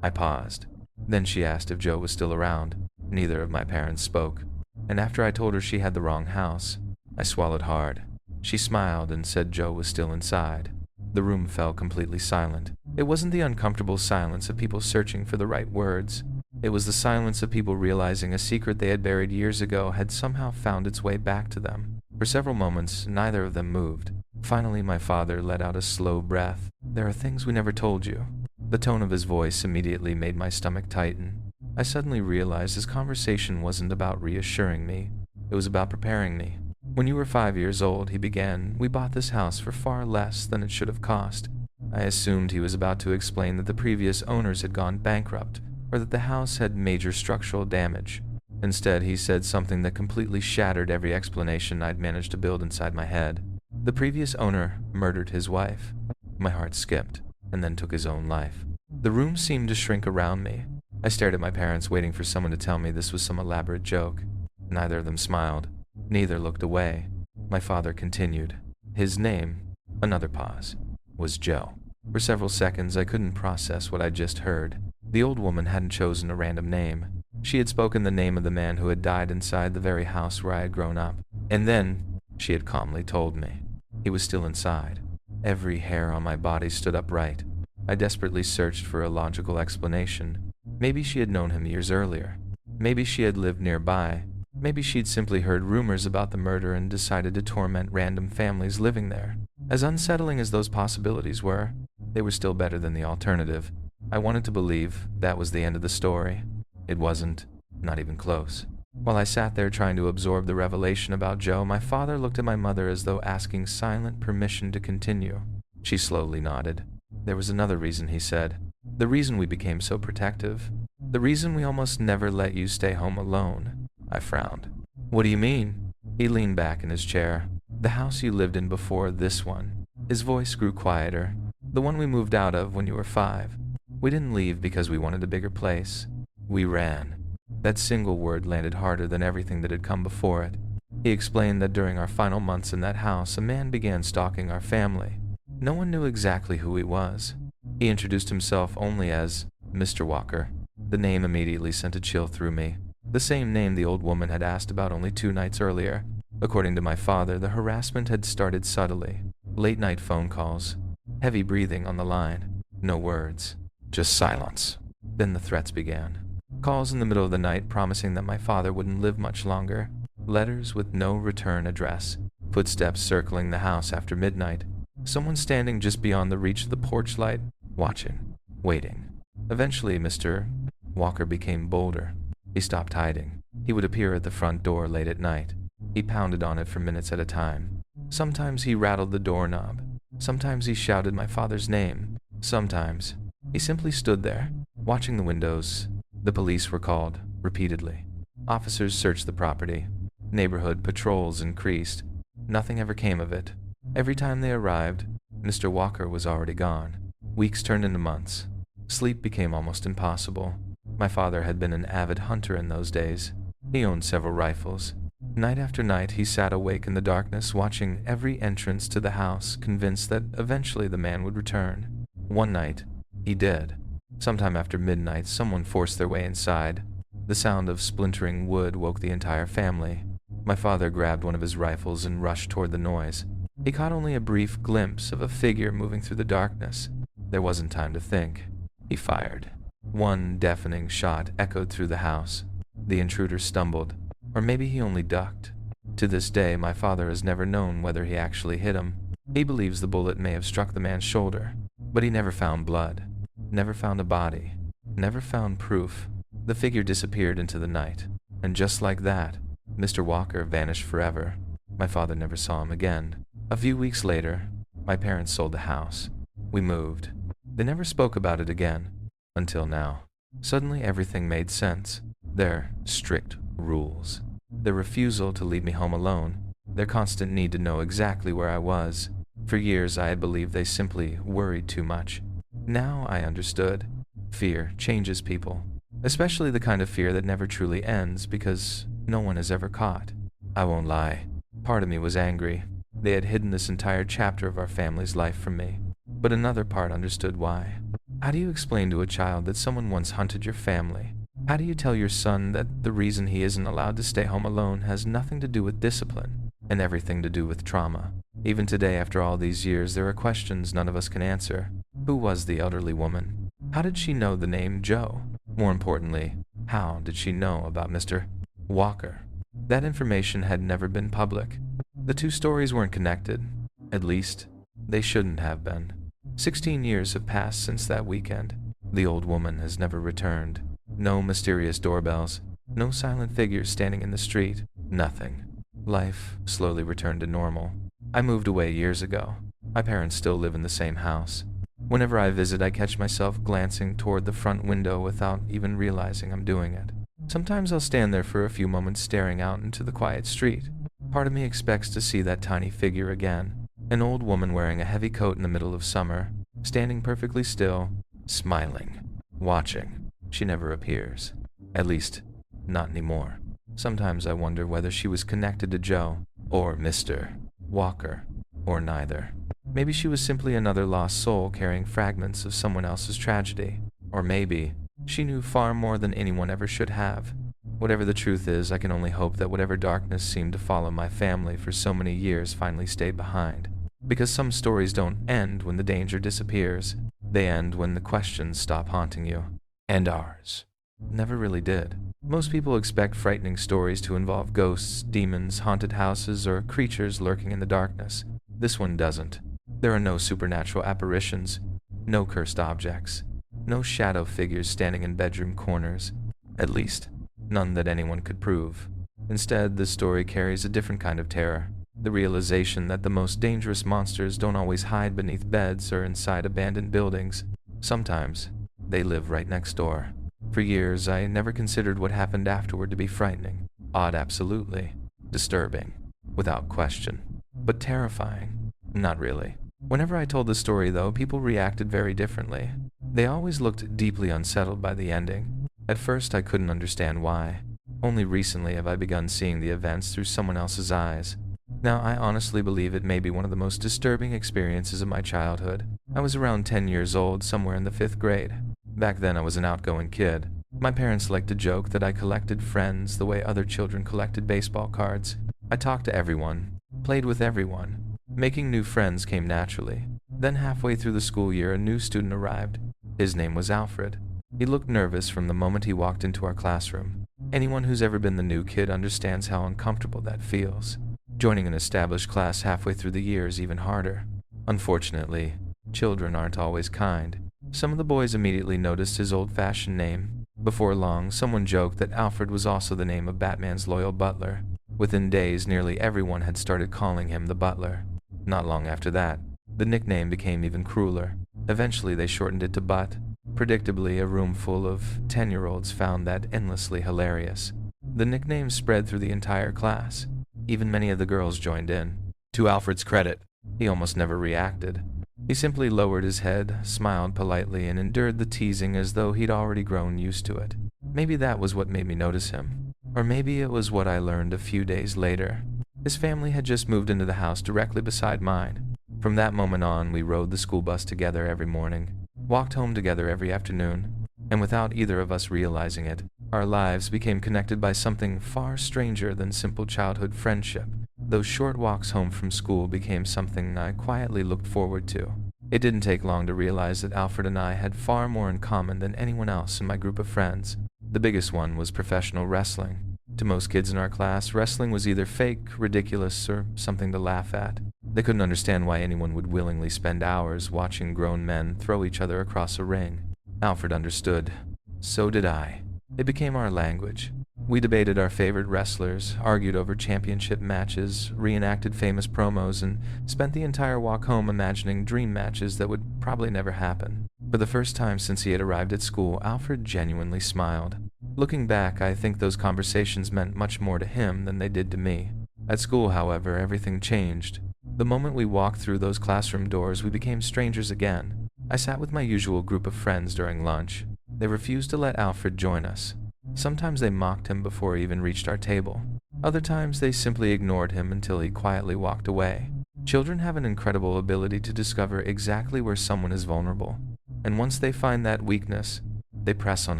I paused. Then she asked if Joe was still around. Neither of my parents spoke. And after I told her she had the wrong house, I swallowed hard. She smiled and said Joe was still inside. The room fell completely silent. It wasn't the uncomfortable silence of people searching for the right words. It was the silence of people realizing a secret they had buried years ago had somehow found its way back to them. For several moments, neither of them moved. Finally, my father let out a slow breath. "There are things we never told you." The tone of his voice immediately made my stomach tighten. I suddenly realized his conversation wasn't about reassuring me. It was about preparing me. "When you were 5 years old," he began, "we bought this house for far less than it should have cost." I assumed he was about to explain that the previous owners had gone bankrupt, or that the house had major structural damage. Instead, he said something that completely shattered every explanation I'd managed to build inside my head. The previous owner murdered his wife. My heart skipped, and then took his own life. The room seemed to shrink around me. I stared at my parents, waiting for someone to tell me this was some elaborate joke. Neither of them smiled. Neither looked away. My father continued. His name, another pause, was Joe. For several seconds, I couldn't process what I'd just heard. The old woman hadn't chosen a random name. She had spoken the name of the man who had died inside the very house where I had grown up. And then, she had calmly told me, he was still inside. Every hair on my body stood upright. I desperately searched for a logical explanation. Maybe she had known him years earlier. Maybe she had lived nearby. Maybe she'd simply heard rumors about the murder and decided to torment random families living there. As unsettling as those possibilities were, they were still better than the alternative. I wanted to believe that was the end of the story. It wasn't, not even close. While I sat there trying to absorb the revelation about Joe, my father looked at my mother as though asking silent permission to continue. She slowly nodded. "There was another reason," he said. "The reason we became so protective. The reason we almost never let you stay home alone." I frowned. "What do you mean?" He leaned back in his chair. "The house you lived in before this one." His voice grew quieter. "The one we moved out of when you were 5. We didn't leave because we wanted a bigger place. We ran." That single word landed harder than everything that had come before it. He explained that during our final months in that house, a man began stalking our family. No one knew exactly who he was. He introduced himself only as Mr. Walker. The name immediately sent a chill through me. The same name the old woman had asked about only 2 nights earlier. According to my father, the harassment had started subtly. Late-night phone calls, heavy breathing on the line, no words, just silence. Then the threats began. Calls in the middle of the night promising that my father wouldn't live much longer. Letters with no return address. Footsteps circling the house after midnight. Someone standing just beyond the reach of the porch light, watching, waiting. Eventually, Mr. Walker became bolder. He stopped hiding. He would appear at the front door late at night. He pounded on it for minutes at a time. Sometimes he rattled the doorknob. Sometimes he shouted my father's name. Sometimes, he simply stood there, watching the windows. The police were called, repeatedly. Officers searched the property. Neighborhood patrols increased. Nothing ever came of it. Every time they arrived, Mr. Walker was already gone. Weeks turned into months. Sleep became almost impossible. My father had been an avid hunter in those days. He owned several rifles. Night after night, he sat awake in the darkness, watching every entrance to the house, convinced that eventually the man would return. One night, he did. Sometime after midnight, someone forced their way inside. The sound of splintering wood woke the entire family. My father grabbed one of his rifles and rushed toward the noise. He caught only a brief glimpse of a figure moving through the darkness. There wasn't time to think. He fired. One deafening shot echoed through the house. The intruder stumbled, or maybe he only ducked. To this day, my father has never known whether he actually hit him. He believes the bullet may have struck the man's shoulder, but he never found blood, never found a body, never found proof. The figure disappeared into the night, and just like that, Mr. Walker vanished forever. My father never saw him again. A few weeks later, my parents sold the house. We moved. They never spoke about it again, until now. Suddenly everything made sense. Their strict rules. Their refusal to leave me home alone. Their constant need to know exactly where I was. For years I had believed they simply worried too much. Now I understood. Fear changes people. Especially the kind of fear that never truly ends because no one is ever caught. I won't lie. Part of me was angry. They had hidden this entire chapter of our family's life from me. But another part understood why. How do you explain to a child that someone once hunted your family? How do you tell your son that the reason he isn't allowed to stay home alone has nothing to do with discipline and everything to do with trauma? Even today, after all these years, there are questions none of us can answer. Who was the elderly woman? How did she know the name Joe? More importantly, how did she know about Mr. Walker? That information had never been public. The two stories weren't connected. At least, they shouldn't have been. 16 years have passed since that weekend. The old woman has never returned. No mysterious doorbells. No silent figures standing in the street. Nothing. Life slowly returned to normal. I moved away years ago. My parents still live in the same house. Whenever I visit, I catch myself glancing toward the front window without even realizing I'm doing it. Sometimes I'll stand there for a few moments staring out into the quiet street. Part of me expects to see that tiny figure again. An old woman wearing a heavy coat in the middle of summer, standing perfectly still, smiling, watching. She never appears. At least, not anymore. Sometimes I wonder whether she was connected to Joe, or Mr. Walker, or neither. Maybe she was simply another lost soul carrying fragments of someone else's tragedy. Or maybe she knew far more than anyone ever should have. Whatever the truth is, I can only hope that whatever darkness seemed to follow my family for so many years finally stayed behind. Because some stories don't end when the danger disappears. They end when the questions stop haunting you. And ours never really did. Most people expect frightening stories to involve ghosts, demons, haunted houses, or creatures lurking in the darkness. This one doesn't. There are no supernatural apparitions, no cursed objects, no shadow figures standing in bedroom corners. At least, none that anyone could prove. Instead, this story carries a different kind of terror. The realization that the most dangerous monsters don't always hide beneath beds or inside abandoned buildings. Sometimes, they live right next door. For years, I never considered what happened afterward to be frightening. Odd, absolutely. Disturbing. Without question. But terrifying. Not really. Whenever I told the story, though, people reacted very differently. They always looked deeply unsettled by the ending. At first, I couldn't understand why. Only recently have I begun seeing the events through someone else's eyes. Now, I honestly believe it may be one of the most disturbing experiences of my childhood. I was around 10 years old, somewhere in the 5th grade. Back then, I was an outgoing kid. My parents liked to joke that I collected friends the way other children collected baseball cards. I talked to everyone, played with everyone. Making new friends came naturally. Then halfway through the school year, a new student arrived. His name was Alfred. He looked nervous from the moment he walked into our classroom. Anyone who's ever been the new kid understands how uncomfortable that feels. Joining an established class halfway through the year is even harder. Unfortunately, children aren't always kind. Some of the boys immediately noticed his old-fashioned name. Before long, someone joked that Alfred was also the name of Batman's loyal butler. Within days, nearly everyone had started calling him the butler. Not long after that, the nickname became even crueler. Eventually, they shortened it to Butt. Predictably, a room full of 10-year-olds found that endlessly hilarious. The nickname spread through the entire class. Even many of the girls joined in. To Alfred's credit, he almost never reacted. He simply lowered his head, smiled politely, and endured the teasing as though he'd already grown used to it. Maybe that was what made me notice him. Or maybe it was what I learned a few days later. His family had just moved into the house directly beside mine. From that moment on, we rode the school bus together every morning, walked home together every afternoon, and without either of us realizing it, our lives became connected by something far stranger than simple childhood friendship. Those short walks home from school became something I quietly looked forward to. It didn't take long to realize that Alfred and I had far more in common than anyone else in my group of friends. The biggest one was professional wrestling. To most kids in our class, wrestling was either fake, ridiculous, or something to laugh at. They couldn't understand why anyone would willingly spend hours watching grown men throw each other across a ring. Alfred understood. So did I. It became our language. We debated our favorite wrestlers, argued over championship matches, reenacted famous promos, and spent the entire walk home imagining dream matches that would probably never happen. For the first time since he had arrived at school, Alfred genuinely smiled. Looking back, I think those conversations meant much more to him than they did to me. At school, however, everything changed. The moment we walked through those classroom doors, we became strangers again. I sat with my usual group of friends during lunch. They refused to let Alfred join us. Sometimes they mocked him before he even reached our table. Other times they simply ignored him until he quietly walked away. Children have an incredible ability to discover exactly where someone is vulnerable, and once they find that weakness, they press on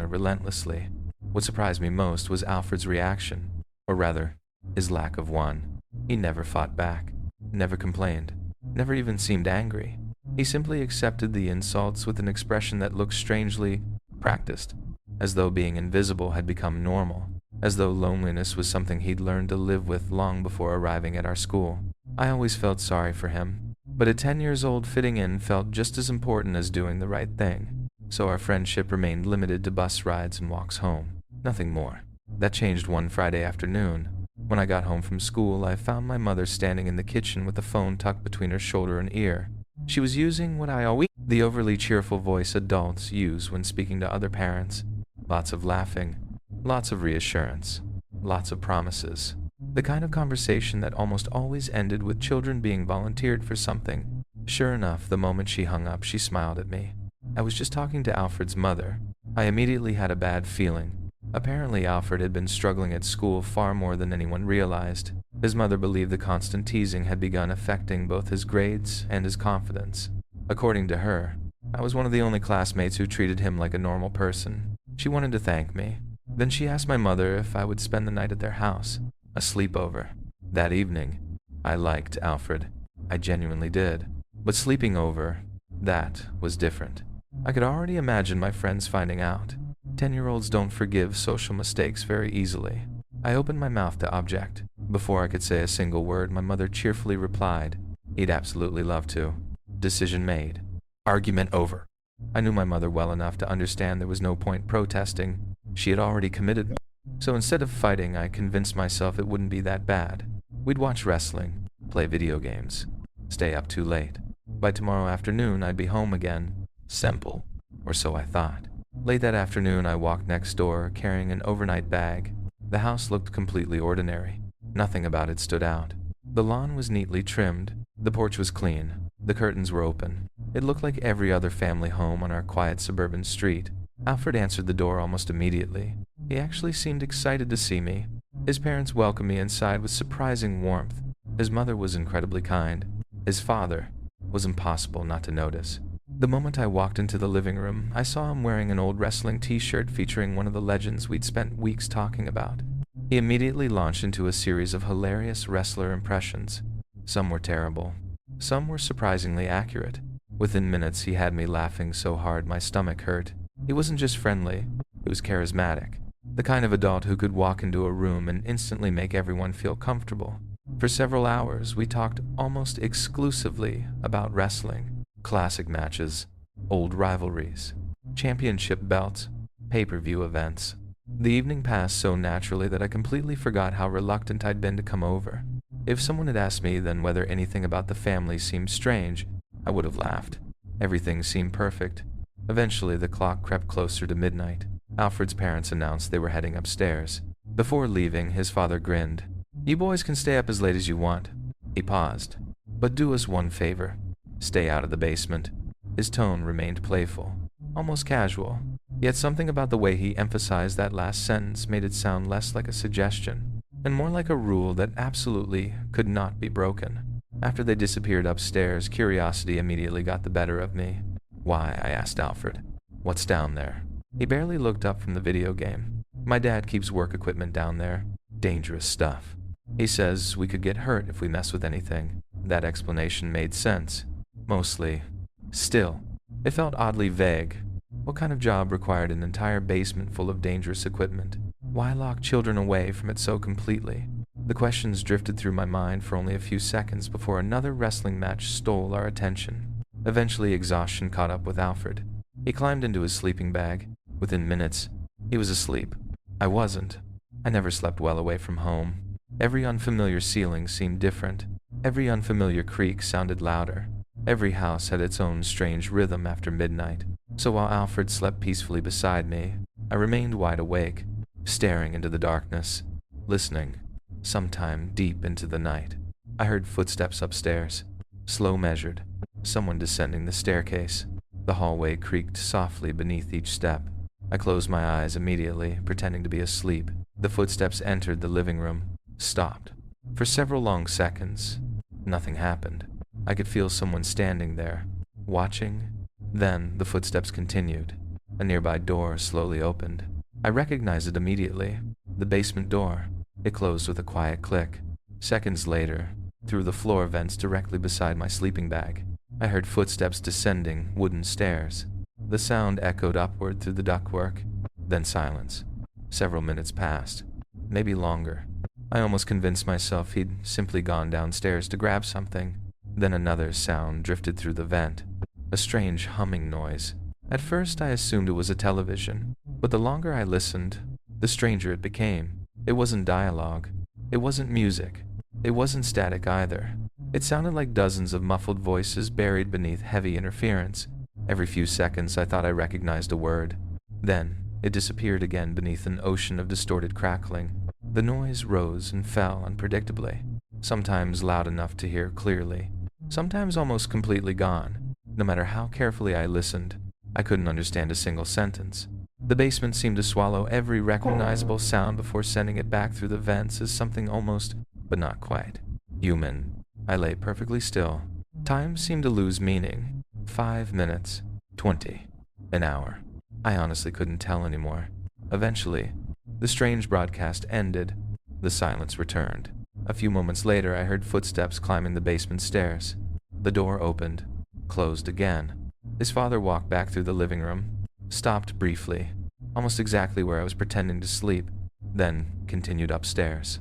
it relentlessly. What surprised me most was Alfred's reaction, or rather, his lack of one. He never fought back, never complained, never even seemed angry. He simply accepted the insults with an expression that looked strangely practiced, as though being invisible had become normal, as though loneliness was something he'd learned to live with long before arriving at our school. I always felt sorry for him, but at 10 years old, fitting in felt just as important as doing the right thing. So our friendship remained limited to bus rides and walks home, nothing more. That changed one Friday afternoon. When I got home from school, I found my mother standing in the kitchen with a phone tucked between her shoulder and ear. She was using what I always the overly cheerful voice adults use when speaking to other parents. Lots of laughing, lots of reassurance, lots of promises. The kind of conversation that almost always ended with children being volunteered for something. Sure enough, the moment she hung up, she smiled at me. I was just talking to Alfred's mother. I immediately had a bad feeling. Apparently, Alfred had been struggling at school far more than anyone realized. His mother believed the constant teasing had begun affecting both his grades and his confidence. According to her, I was one of the only classmates who treated him like a normal person. She wanted to thank me. Then she asked my mother if I would spend the night at their house, a sleepover. That evening, I liked Alfred. I genuinely did. But sleeping over, that was different. I could already imagine my friends finding out. 10-year-olds don't forgive social mistakes very easily. I opened my mouth to object. Before I could say a single word, my mother cheerfully replied, "He'd absolutely love to." Decision made. Argument over. I knew my mother well enough to understand there was no point protesting. She had already committed. So instead of fighting, I convinced myself it wouldn't be that bad. We'd watch wrestling, play video games, stay up too late. By tomorrow afternoon, I'd be home again. Simple. Or so I thought. Late that afternoon, I walked next door, carrying an overnight bag. The house looked completely ordinary. Nothing about it stood out. The lawn was neatly trimmed. The porch was clean. The curtains were open. It looked like every other family home on our quiet suburban street. Alfred answered the door almost immediately. He actually seemed excited to see me. His parents welcomed me inside with surprising warmth. His mother was incredibly kind. His father was impossible not to notice. The moment I walked into the living room, I saw him wearing an old wrestling t-shirt featuring one of the legends we'd spent weeks talking about. He immediately launched into a series of hilarious wrestler impressions. Some were terrible. Some were surprisingly accurate. Within minutes, he had me laughing so hard my stomach hurt. He wasn't just friendly, he was charismatic. The kind of adult who could walk into a room and instantly make everyone feel comfortable. For several hours, we talked almost exclusively about wrestling. Classic matches, old rivalries, championship belts, pay-per-view events. The evening passed so naturally that I completely forgot how reluctant I'd been to come over. If someone had asked me then whether anything about the family seemed strange, I would have laughed. Everything seemed perfect. Eventually, the clock crept closer to midnight. Alfred's parents announced they were heading upstairs. Before leaving, his father grinned. "You boys can stay up as late as you want." He paused. "But do us one favor. Stay out of the basement." His tone remained playful, almost casual, yet something about the way he emphasized that last sentence made it sound less like a suggestion and more like a rule that absolutely could not be broken. After they disappeared upstairs, curiosity immediately got the better of me. "Why?" I asked Alfred. "What's down there?" He barely looked up from the video game. "My dad keeps work equipment down there. Dangerous stuff. He says we could get hurt if we mess with anything." That explanation made sense. Mostly. Still, it felt oddly vague. What kind of job required an entire basement full of dangerous equipment? Why lock children away from it so completely? The questions drifted through my mind for only a few seconds before another wrestling match stole our attention. Eventually, exhaustion caught up with Alfred. He climbed into his sleeping bag. Within minutes, he was asleep. I wasn't. I never slept well away from home. Every unfamiliar ceiling seemed different. Every unfamiliar creak sounded louder. Every house had its own strange rhythm after midnight. So while Alfred slept peacefully beside me, I remained wide awake, staring into the darkness, listening. Sometime deep into the night, I heard footsteps upstairs, slow measured, someone descending the staircase. The hallway creaked softly beneath each step. I closed my eyes immediately, pretending to be asleep. The footsteps entered the living room, stopped. For several long seconds, nothing happened. I could feel someone standing there, watching. Then the footsteps continued. A nearby door slowly opened. I recognized it immediately. The basement door. It closed with a quiet click. Seconds later, through the floor vents directly beside my sleeping bag, I heard footsteps descending wooden stairs. The sound echoed upward through the ductwork, then silence. Several minutes passed, maybe longer. I almost convinced myself he'd simply gone downstairs to grab something. Then another sound drifted through the vent, a strange humming noise. At first I assumed it was a television, but the longer I listened, the stranger it became. It wasn't dialogue. It wasn't music. It wasn't static either. It sounded like dozens of muffled voices buried beneath heavy interference. Every few seconds I thought I recognized a word. Then it disappeared again beneath an ocean of distorted crackling. The noise rose and fell unpredictably, sometimes loud enough to hear clearly, sometimes almost completely gone. No matter how carefully I listened, I couldn't understand a single sentence. The basement seemed to swallow every recognizable sound before sending it back through the vents as something almost, but not quite, human. I lay perfectly still. Time seemed to lose meaning. 5 minutes, 20, an hour. I honestly couldn't tell anymore. Eventually, the strange broadcast ended. The silence returned. A few moments later, I heard footsteps climbing the basement stairs. The door opened, closed again. His father walked back through the living room, stopped briefly, almost exactly where I was pretending to sleep, then continued upstairs.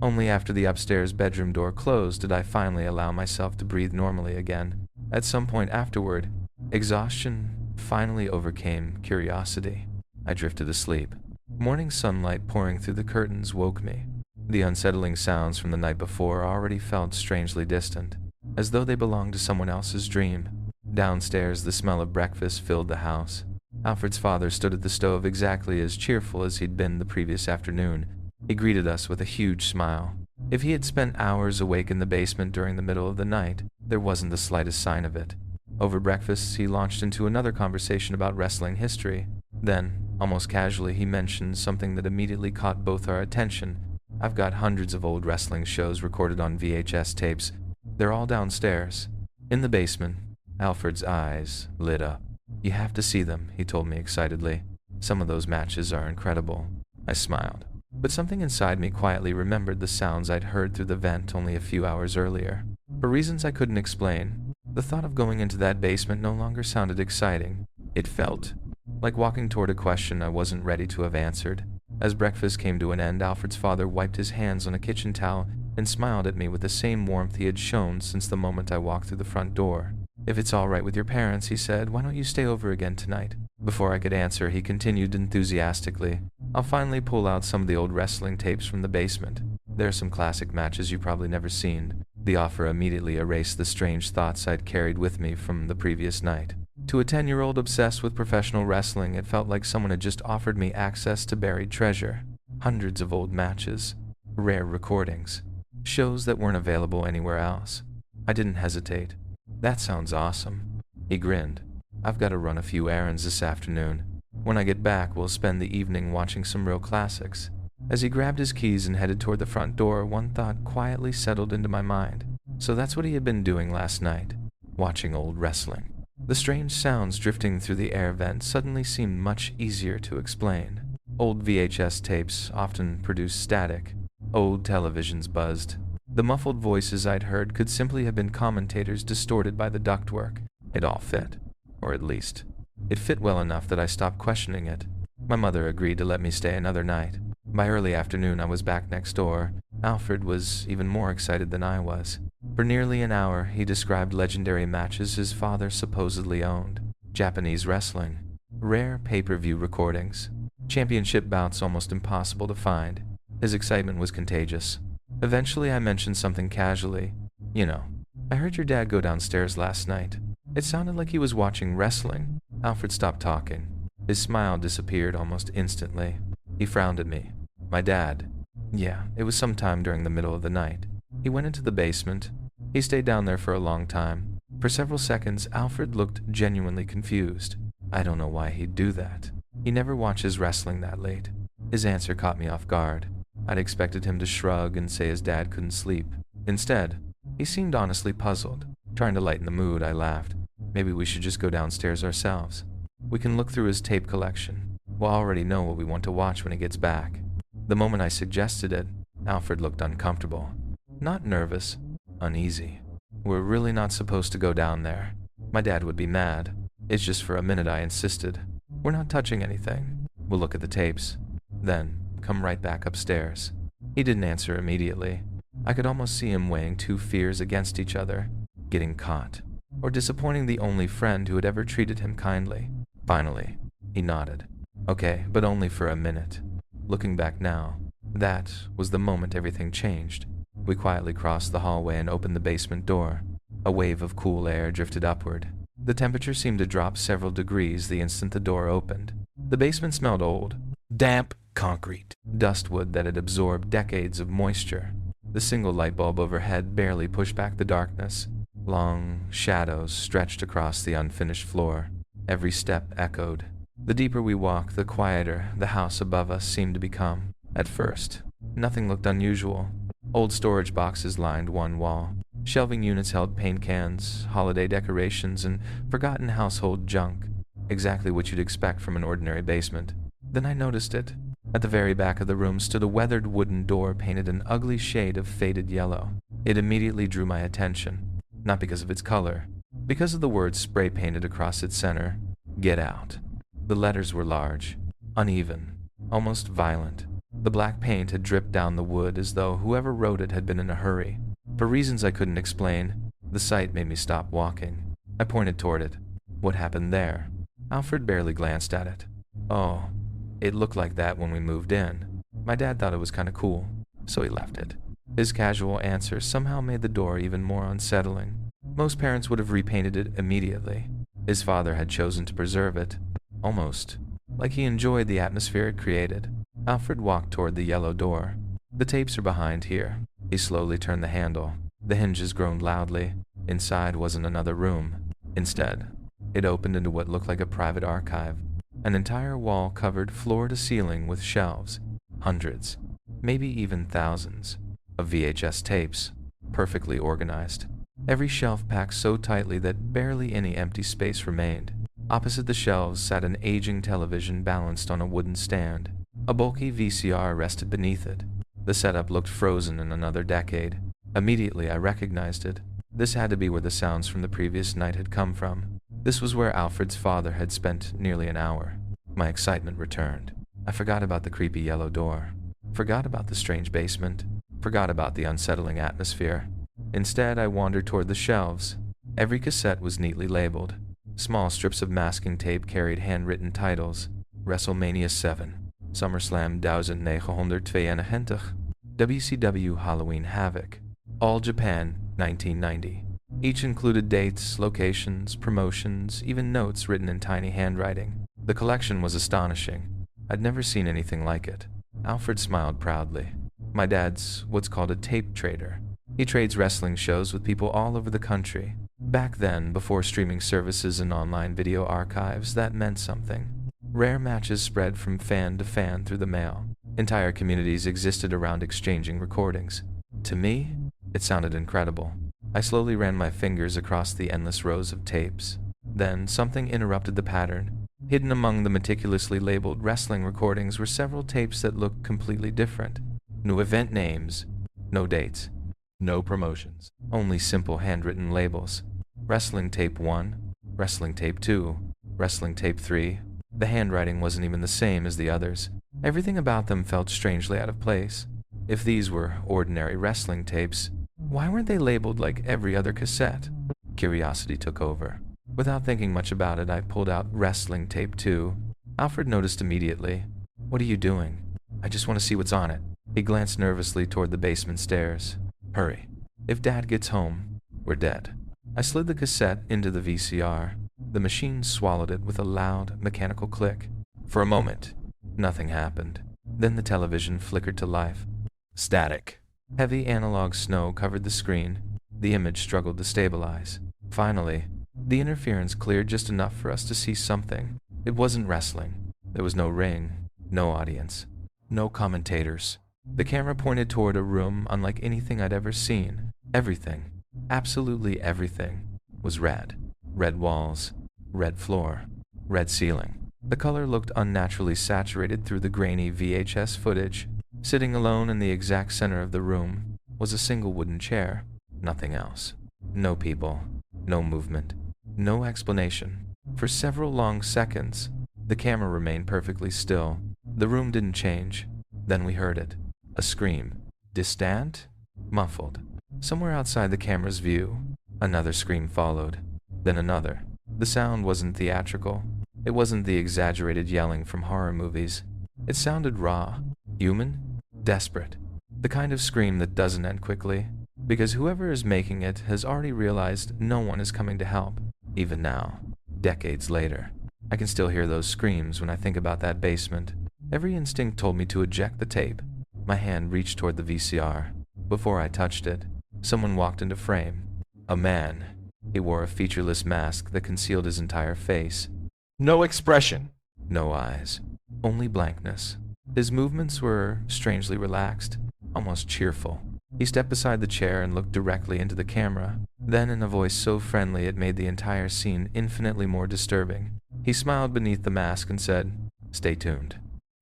Only after the upstairs bedroom door closed did I finally allow myself to breathe normally again. At some point afterward, exhaustion finally overcame curiosity. I drifted asleep. Morning sunlight pouring through the curtains woke me. The unsettling sounds from the night before already felt strangely distant, as though they belonged to someone else's dream. Downstairs, the smell of breakfast filled the house. Alfred's father stood at the stove exactly as cheerful as he'd been the previous afternoon. He greeted us with a huge smile. If he had spent hours awake in the basement during the middle of the night, there wasn't the slightest sign of it. Over breakfast, he launched into another conversation about wrestling history. Then, almost casually, he mentioned something that immediately caught both our attention. "I've got hundreds of old wrestling shows recorded on VHS tapes. They're all downstairs, in the basement." Alfred's eyes lit up. "You have to see them," he told me excitedly. "Some of those matches are incredible." I smiled, but something inside me quietly remembered the sounds I'd heard through the vent only a few hours earlier. For reasons I couldn't explain, the thought of going into that basement no longer sounded exciting. It felt like walking toward a question I wasn't ready to have answered. As breakfast came to an end, Alfred's father wiped his hands on a kitchen towel and smiled at me with the same warmth he had shown since the moment I walked through the front door. "If it's all right with your parents," he said, "why don't you stay over again tonight?" Before I could answer, he continued enthusiastically, "I'll finally pull out some of the old wrestling tapes from the basement. There are some classic matches you've probably never seen. The offer immediately erased the strange thoughts I'd carried with me from the previous night. To a 10-year-old obsessed with professional wrestling, it felt like someone had just offered me access to buried treasure. Hundreds of old matches, rare recordings, shows that weren't available anywhere else. I didn't hesitate. That sounds awesome. He grinned. I've got to run a few errands this afternoon. When I get back, we'll spend the evening watching some real classics. As he grabbed his keys and headed toward the front door, one thought quietly settled into my mind. So that's what he had been doing last night, watching old wrestling. The strange sounds drifting through the air vent suddenly seemed much easier to explain. Old VHS tapes often produced static. Old televisions buzzed. The muffled voices I'd heard could simply have been commentators distorted by the ductwork. It all fit. Or at least, it fit well enough that I stopped questioning it. My mother agreed to let me stay another night. By early afternoon, I was back next door. Alfred was even more excited than I was. For nearly an hour, he described legendary matches his father supposedly owned. Japanese wrestling. Rare pay-per-view recordings. Championship bouts almost impossible to find. His excitement was contagious. Eventually, I mentioned something casually. You know, I heard your dad go downstairs last night. It sounded like he was watching wrestling. Alfred stopped talking. His smile disappeared almost instantly. He frowned at me. My dad. Yeah, it was sometime during the middle of the night. He went into the basement. He stayed down there for a long time. For several seconds, Alfred looked genuinely confused. I don't know why he'd do that. He never watches wrestling that late. His answer caught me off guard. I'd expected him to shrug and say his dad couldn't sleep. Instead, he seemed honestly puzzled. Trying to lighten the mood, I laughed. Maybe we should just go downstairs ourselves. We can look through his tape collection. We'll already know what we want to watch when he gets back. The moment I suggested it, Alfred looked uncomfortable. Not nervous, uneasy. We're really not supposed to go down there. My dad would be mad. It's just for a minute, I insisted. We're not touching anything. We'll look at the tapes. Then, come right back upstairs. He didn't answer immediately. I could almost see him weighing two fears against each other. Getting caught, or disappointing the only friend who had ever treated him kindly. Finally, he nodded. Okay, but only for a minute. Looking back now, that was the moment everything changed. We quietly crossed the hallway and opened the basement door. A wave of cool air drifted upward. The temperature seemed to drop several degrees the instant the door opened. The basement smelled old, damp concrete, dustwood that had absorbed decades of moisture. The single light bulb overhead barely pushed back the darkness. Long shadows stretched across the unfinished floor. Every step echoed. The deeper we walked, the quieter the house above us seemed to become. At first, nothing looked unusual. Old storage boxes lined one wall. Shelving units held paint cans, holiday decorations, and forgotten household junk. Exactly what you'd expect from an ordinary basement. Then I noticed it. At the very back of the room stood a weathered wooden door painted an ugly shade of faded yellow. It immediately drew my attention. Not because of its color, because of the words spray-painted across its center. Get out. The letters were large, uneven, almost violent. The black paint had dripped down the wood as though whoever wrote it had been in a hurry. For reasons I couldn't explain, the sight made me stop walking. I pointed toward it. What happened there? Alfred barely glanced at it. Oh, it looked like that when we moved in. My dad thought it was kind of cool, so he left it. His casual answer somehow made the door even more unsettling. Most parents would have repainted it immediately. His father had chosen to preserve it, almost like he enjoyed the atmosphere it created. Alfred walked toward the yellow door. The tapes are behind here. He slowly turned the handle. The hinges groaned loudly. Inside wasn't another room. Instead, it opened into what looked like a private archive. An entire wall covered floor to ceiling with shelves. Hundreds, maybe even thousands, of VHS tapes, perfectly organized. Every shelf packed so tightly that barely any empty space remained. Opposite the shelves sat an aging television balanced on a wooden stand. A bulky VCR rested beneath it. The setup looked frozen in another decade. Immediately I recognized it. This had to be where the sounds from the previous night had come from. This was where Alfred's father had spent nearly an hour. My excitement returned. I forgot about the creepy yellow door. Forgot about the strange basement. Forgot about the unsettling atmosphere. Instead, I wandered toward the shelves. Every cassette was neatly labeled. Small strips of masking tape carried handwritten titles. WrestleMania 7, SummerSlam 1992, WCW Halloween Havoc, All Japan 1990. Each included dates, locations, promotions, even notes written in tiny handwriting. The collection was astonishing. I'd never seen anything like it. Alfred smiled proudly. My dad's what's called a tape trader. He trades wrestling shows with people all over the country. Back then, before streaming services and online video archives, that meant something. Rare matches spread from fan to fan through the mail. Entire communities existed around exchanging recordings. To me, it sounded incredible. I slowly ran my fingers across the endless rows of tapes. Then something interrupted the pattern. Hidden among the meticulously labeled wrestling recordings were several tapes that looked completely different. No event names, no dates, no promotions, only simple handwritten labels. Wrestling Tape 1, Wrestling Tape 2, Wrestling Tape 3. The handwriting wasn't even the same as the others. Everything about them felt strangely out of place. If these were ordinary wrestling tapes, why weren't they labeled like every other cassette? Curiosity took over. Without thinking much about it, I pulled out Wrestling Tape 2. Alfred noticed immediately. "What are you doing?" "I just want to see what's on it." He glanced nervously toward the basement stairs. "Hurry. If Dad gets home, we're dead." I slid the cassette into the VCR. The machine swallowed it with a loud, mechanical click. For a moment, nothing happened. Then the television flickered to life. Static. Heavy analog snow covered the screen. The image struggled to stabilize. Finally, the interference cleared just enough for us to see something. It wasn't wrestling. There was no ring, no audience, no commentators. The camera pointed toward a room unlike anything I'd ever seen. Everything, absolutely everything, was red. Red walls, red floor, red ceiling. The color looked unnaturally saturated through the grainy VHS footage. Sitting alone in the exact center of the room was a single wooden chair. Nothing else. No people, no movement, no explanation. For several long seconds, the camera remained perfectly still. The room didn't change. Then we heard it. A scream. Distant? Muffled. Somewhere outside the camera's view. Another scream followed. Then another. The sound wasn't theatrical. It wasn't the exaggerated yelling from horror movies. It sounded raw, human, desperate. The kind of scream that doesn't end quickly, because whoever is making it has already realized no one is coming to help. Even now, decades later, I can still hear those screams when I think about that basement. Every instinct told me to eject the tape. My hand reached toward the VCR. Before I touched it, someone walked into frame. A man. He wore a featureless mask that concealed his entire face. No expression. No eyes. Only blankness. His movements were strangely relaxed, almost cheerful. He stepped beside the chair and looked directly into the camera. Then, in a voice so friendly it made the entire scene infinitely more disturbing, he smiled beneath the mask and said, "Stay tuned."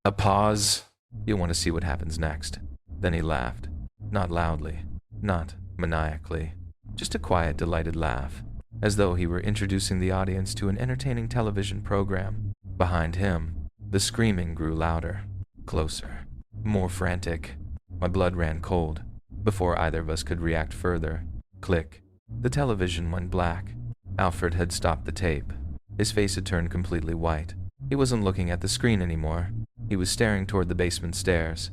A pause. "You'll want to see what happens next." Then he laughed. Not loudly, not maniacally, just a quiet, delighted laugh, as though he were introducing the audience to an entertaining television program. Behind him, the screaming grew louder, closer, more frantic. My blood ran cold. Before either of us could react further, click, the television went black. Alfred had stopped the tape. His face had turned completely white. He wasn't looking at the screen anymore. He was staring toward the basement stairs.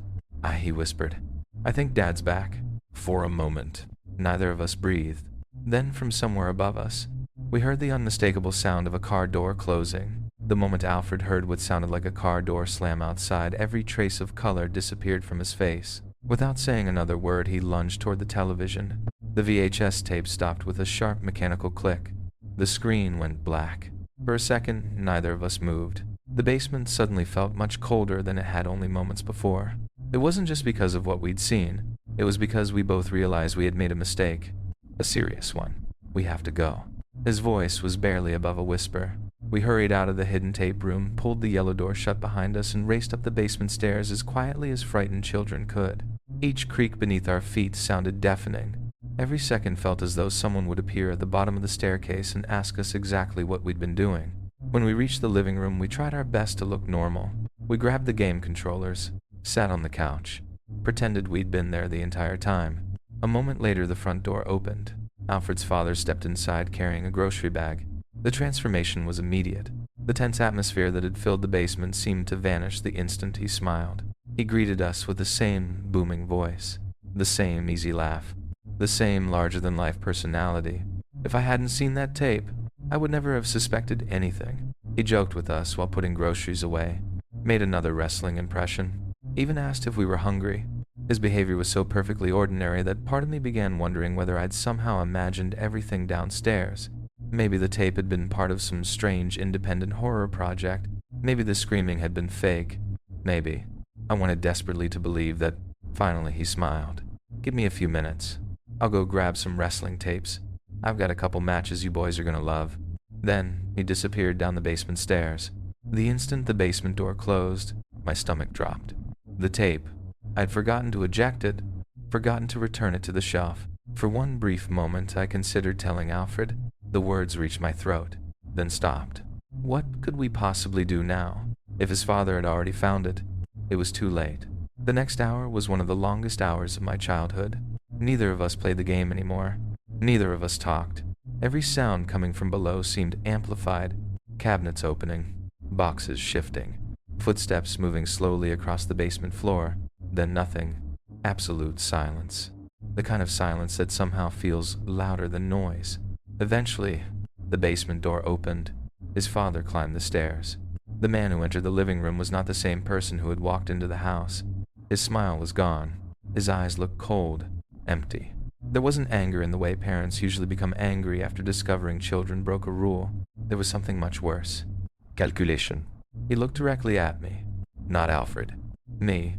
He whispered, "I think Dad's back." For a moment, neither of us breathed. Then, from somewhere above us, we heard the unmistakable sound of a car door closing. The moment Alfred heard what sounded like a car door slam outside, every trace of color disappeared from his face. Without saying another word, he lunged toward the television. The VHS tape stopped with a sharp mechanical click. The screen went black. For a second, neither of us moved. The basement suddenly felt much colder than it had only moments before. It wasn't just because of what we'd seen. It was because we both realized we had made a mistake. A serious one. "We have to go." His voice was barely above a whisper. We hurried out of the hidden tape room, pulled the yellow door shut behind us, and raced up the basement stairs as quietly as frightened children could. Each creak beneath our feet sounded deafening. Every second felt as though someone would appear at the bottom of the staircase and ask us exactly what we'd been doing. When we reached the living room, we tried our best to look normal. We grabbed the game controllers, sat on the couch, pretended we'd been there the entire time. A moment later, the front door opened. Alfred's father stepped inside carrying a grocery bag. The transformation was immediate. The tense atmosphere that had filled the basement seemed to vanish the instant he smiled. He greeted us with the same booming voice, the same easy laugh. the same larger-than-life personality. If I hadn't seen that tape, I would never have suspected anything. He joked with us while putting groceries away, made another wrestling impression, even asked if we were hungry. His behavior was so perfectly ordinary that part of me began wondering whether I'd somehow imagined everything downstairs. Maybe the tape had been part of some strange independent horror project. Maybe the screaming had been fake. Maybe. I wanted desperately to believe that. Finally, he smiled. "Give me a few minutes. I'll go grab some wrestling tapes. I've got a couple matches you boys are gonna love." Then, he disappeared down the basement stairs. The instant the basement door closed, my stomach dropped. The tape. I'd forgotten to eject it, forgotten to return it to the shelf. For one brief moment, I considered telling Alfred. The words reached my throat, then stopped. What could we possibly do now? If his father had already found it, it was too late. The next hour was one of the longest hours of my childhood. Neither of us played the game anymore. Neither of us talked. Every sound coming from below seemed amplified. Cabinets opening, boxes shifting, footsteps moving slowly across the basement floor, then nothing. Absolute silence. The kind of silence that somehow feels louder than noise. Eventually, the basement door opened. His father climbed the stairs. The man who entered the living room was not the same person who had walked into the house. His smile was gone. His eyes looked cold, empty. There wasn't anger in the way parents usually become angry after discovering children broke a rule. There was something much worse. Calculation. He looked directly at me. Not Alfred. Me.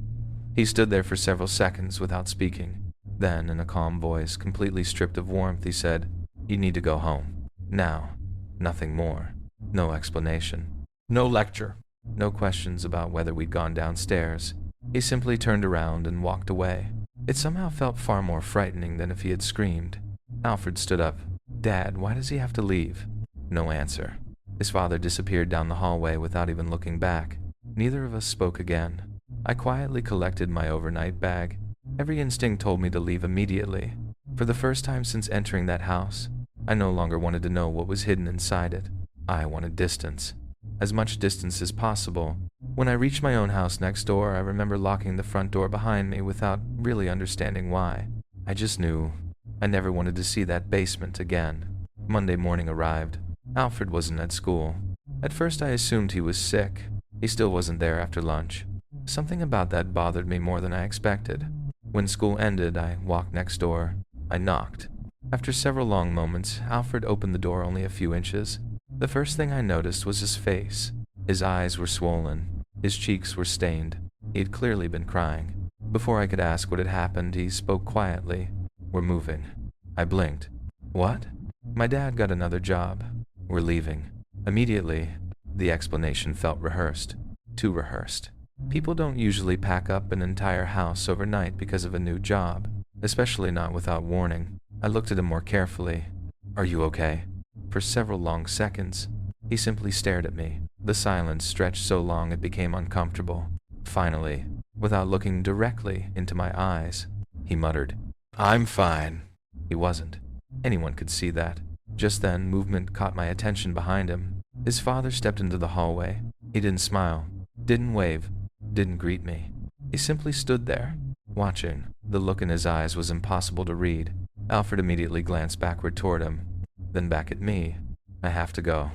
He stood there for several seconds without speaking. Then, in a calm voice, completely stripped of warmth, he said, "You need to go home. Now." Nothing more. No explanation. No lecture. No questions about whether we'd gone downstairs. He simply turned around and walked away. It somehow felt far more frightening than if he had screamed. Alfred stood up. "Dad, why does he have to leave?" No answer. His father disappeared down the hallway without even looking back. Neither of us spoke again. I quietly collected my overnight bag. Every instinct told me to leave immediately. For the first time since entering that house, I no longer wanted to know what was hidden inside it. I wanted distance. As much distance as possible. When I reached my own house next door, I remember locking the front door behind me without really understanding why. I just knew I never wanted to see that basement again. Monday morning arrived. Alfred wasn't at school. At first I assumed he was sick. He still wasn't there after lunch. Something about that bothered me more than I expected. When school ended, I walked next door. I knocked. After several long moments, Alfred opened the door only a few inches. The first thing I noticed was his face. His eyes were swollen. His cheeks were stained. He had clearly been crying. Before I could ask what had happened, he spoke quietly. "We're moving." I blinked. "What?" "My dad got another job. We're leaving." Immediately, the explanation felt rehearsed. Too rehearsed. People don't usually pack up an entire house overnight because of a new job, especially not without warning. I looked at him more carefully. "Are you okay?" For several long seconds, he simply stared at me. The silence stretched so long it became uncomfortable. Finally, without looking directly into my eyes, he muttered, "I'm fine." He wasn't. Anyone could see that. Just then, movement caught my attention behind him. His father stepped into the hallway. He didn't smile, didn't wave, didn't greet me. He simply stood there, watching. The look in his eyes was impossible to read. Alfred immediately glanced backward toward him, then back at me. "I have to go."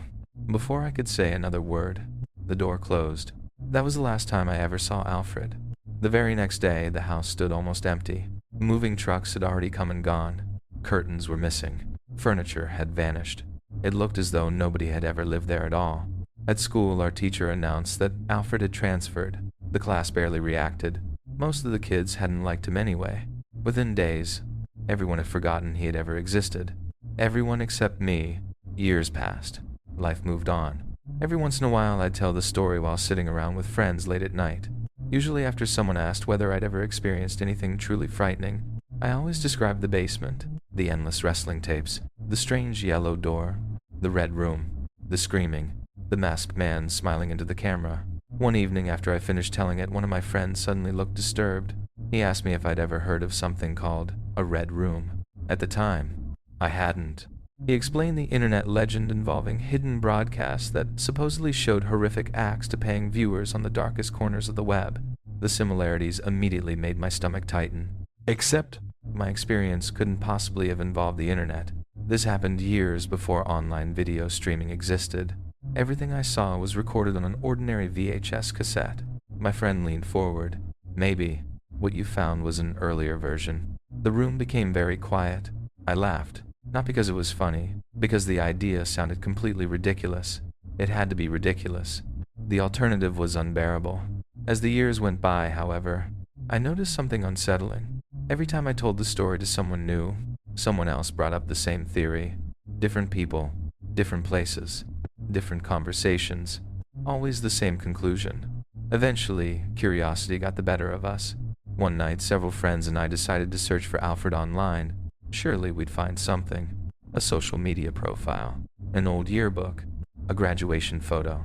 Before I could say another word, the door closed. That was the last time I ever saw Alfred. The very next day, the house stood almost empty. Moving trucks had already come and gone. Curtains were missing. Furniture had vanished. It looked as though nobody had ever lived there at all. At school, our teacher announced that Alfred had transferred. The class barely reacted. Most of the kids hadn't liked him anyway. Within days, everyone had forgotten he had ever existed. Everyone except me. Years passed. Life moved on. Every once in a while, I'd tell the story while sitting around with friends late at night. Usually after someone asked whether I'd ever experienced anything truly frightening, I always described the basement, the endless wrestling tapes, the strange yellow door, the red room, the screaming, the masked man smiling into the camera. One evening after I finished telling it, one of my friends suddenly looked disturbed. He asked me if I'd ever heard of something called a red room. At the time, I hadn't. He explained the internet legend involving hidden broadcasts that supposedly showed horrific acts to paying viewers on the darkest corners of the web. The similarities immediately made my stomach tighten. Except My experience couldn't possibly have involved the internet. This happened years before online video streaming existed. Everything I saw was recorded on an ordinary VHS cassette. My friend leaned forward. Maybe what you found was an earlier version. The room became very quiet. I laughed, not because it was funny, because the idea sounded completely ridiculous. It had to be ridiculous. The alternative was unbearable. As the years went by, however, I noticed something unsettling. Every time I told the story to someone new, someone else brought up the same theory. Different people, different places, different conversations, always the same conclusion. Eventually, curiosity got the better of us. One night, several friends and I decided to search for Alfred online. Surely we'd find something. A social media profile, an old yearbook, a graduation photo,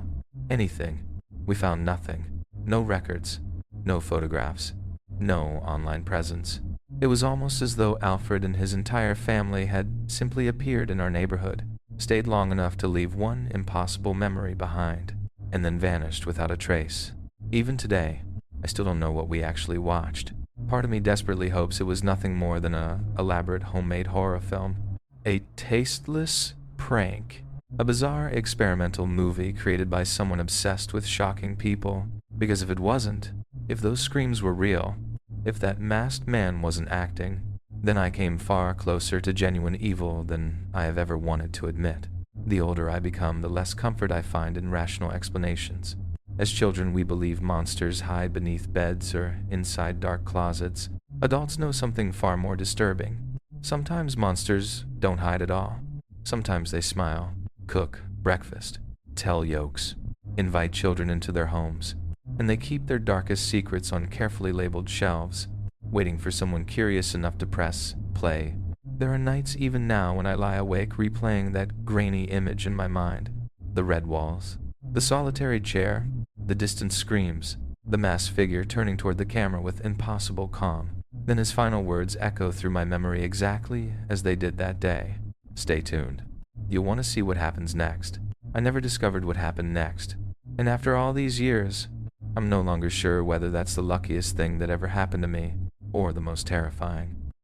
anything. We found nothing. No records, no photographs, no online presence. It was almost as though Alfred and his entire family had simply appeared in our neighborhood, stayed long enough to leave one impossible memory behind, and then vanished without a trace. Even today, I still don't know what we actually watched. Part of me desperately hopes it was nothing more than an elaborate homemade horror film. A tasteless prank. A bizarre experimental movie created by someone obsessed with shocking people. Because if it wasn't, if those screams were real, if that masked man wasn't acting, then I came far closer to genuine evil than I have ever wanted to admit. The older I become, the less comfort I find in rational explanations. As children, we believe monsters hide beneath beds or inside dark closets. Adults know something far more disturbing. Sometimes monsters don't hide at all. Sometimes they smile, cook breakfast, tell jokes, invite children into their homes, and they keep their darkest secrets on carefully labeled shelves, waiting for someone curious enough to press play. There are nights even now when I lie awake replaying that grainy image in my mind. The red walls, the solitary chair, the distant screams, the masked figure turning toward the camera with impossible calm. Then his final words echo through my memory exactly as they did that day. Stay tuned. You'll want to see what happens next. I never discovered what happened next. And after all these years, I'm no longer sure whether that's the luckiest thing that ever happened to me or the most terrifying.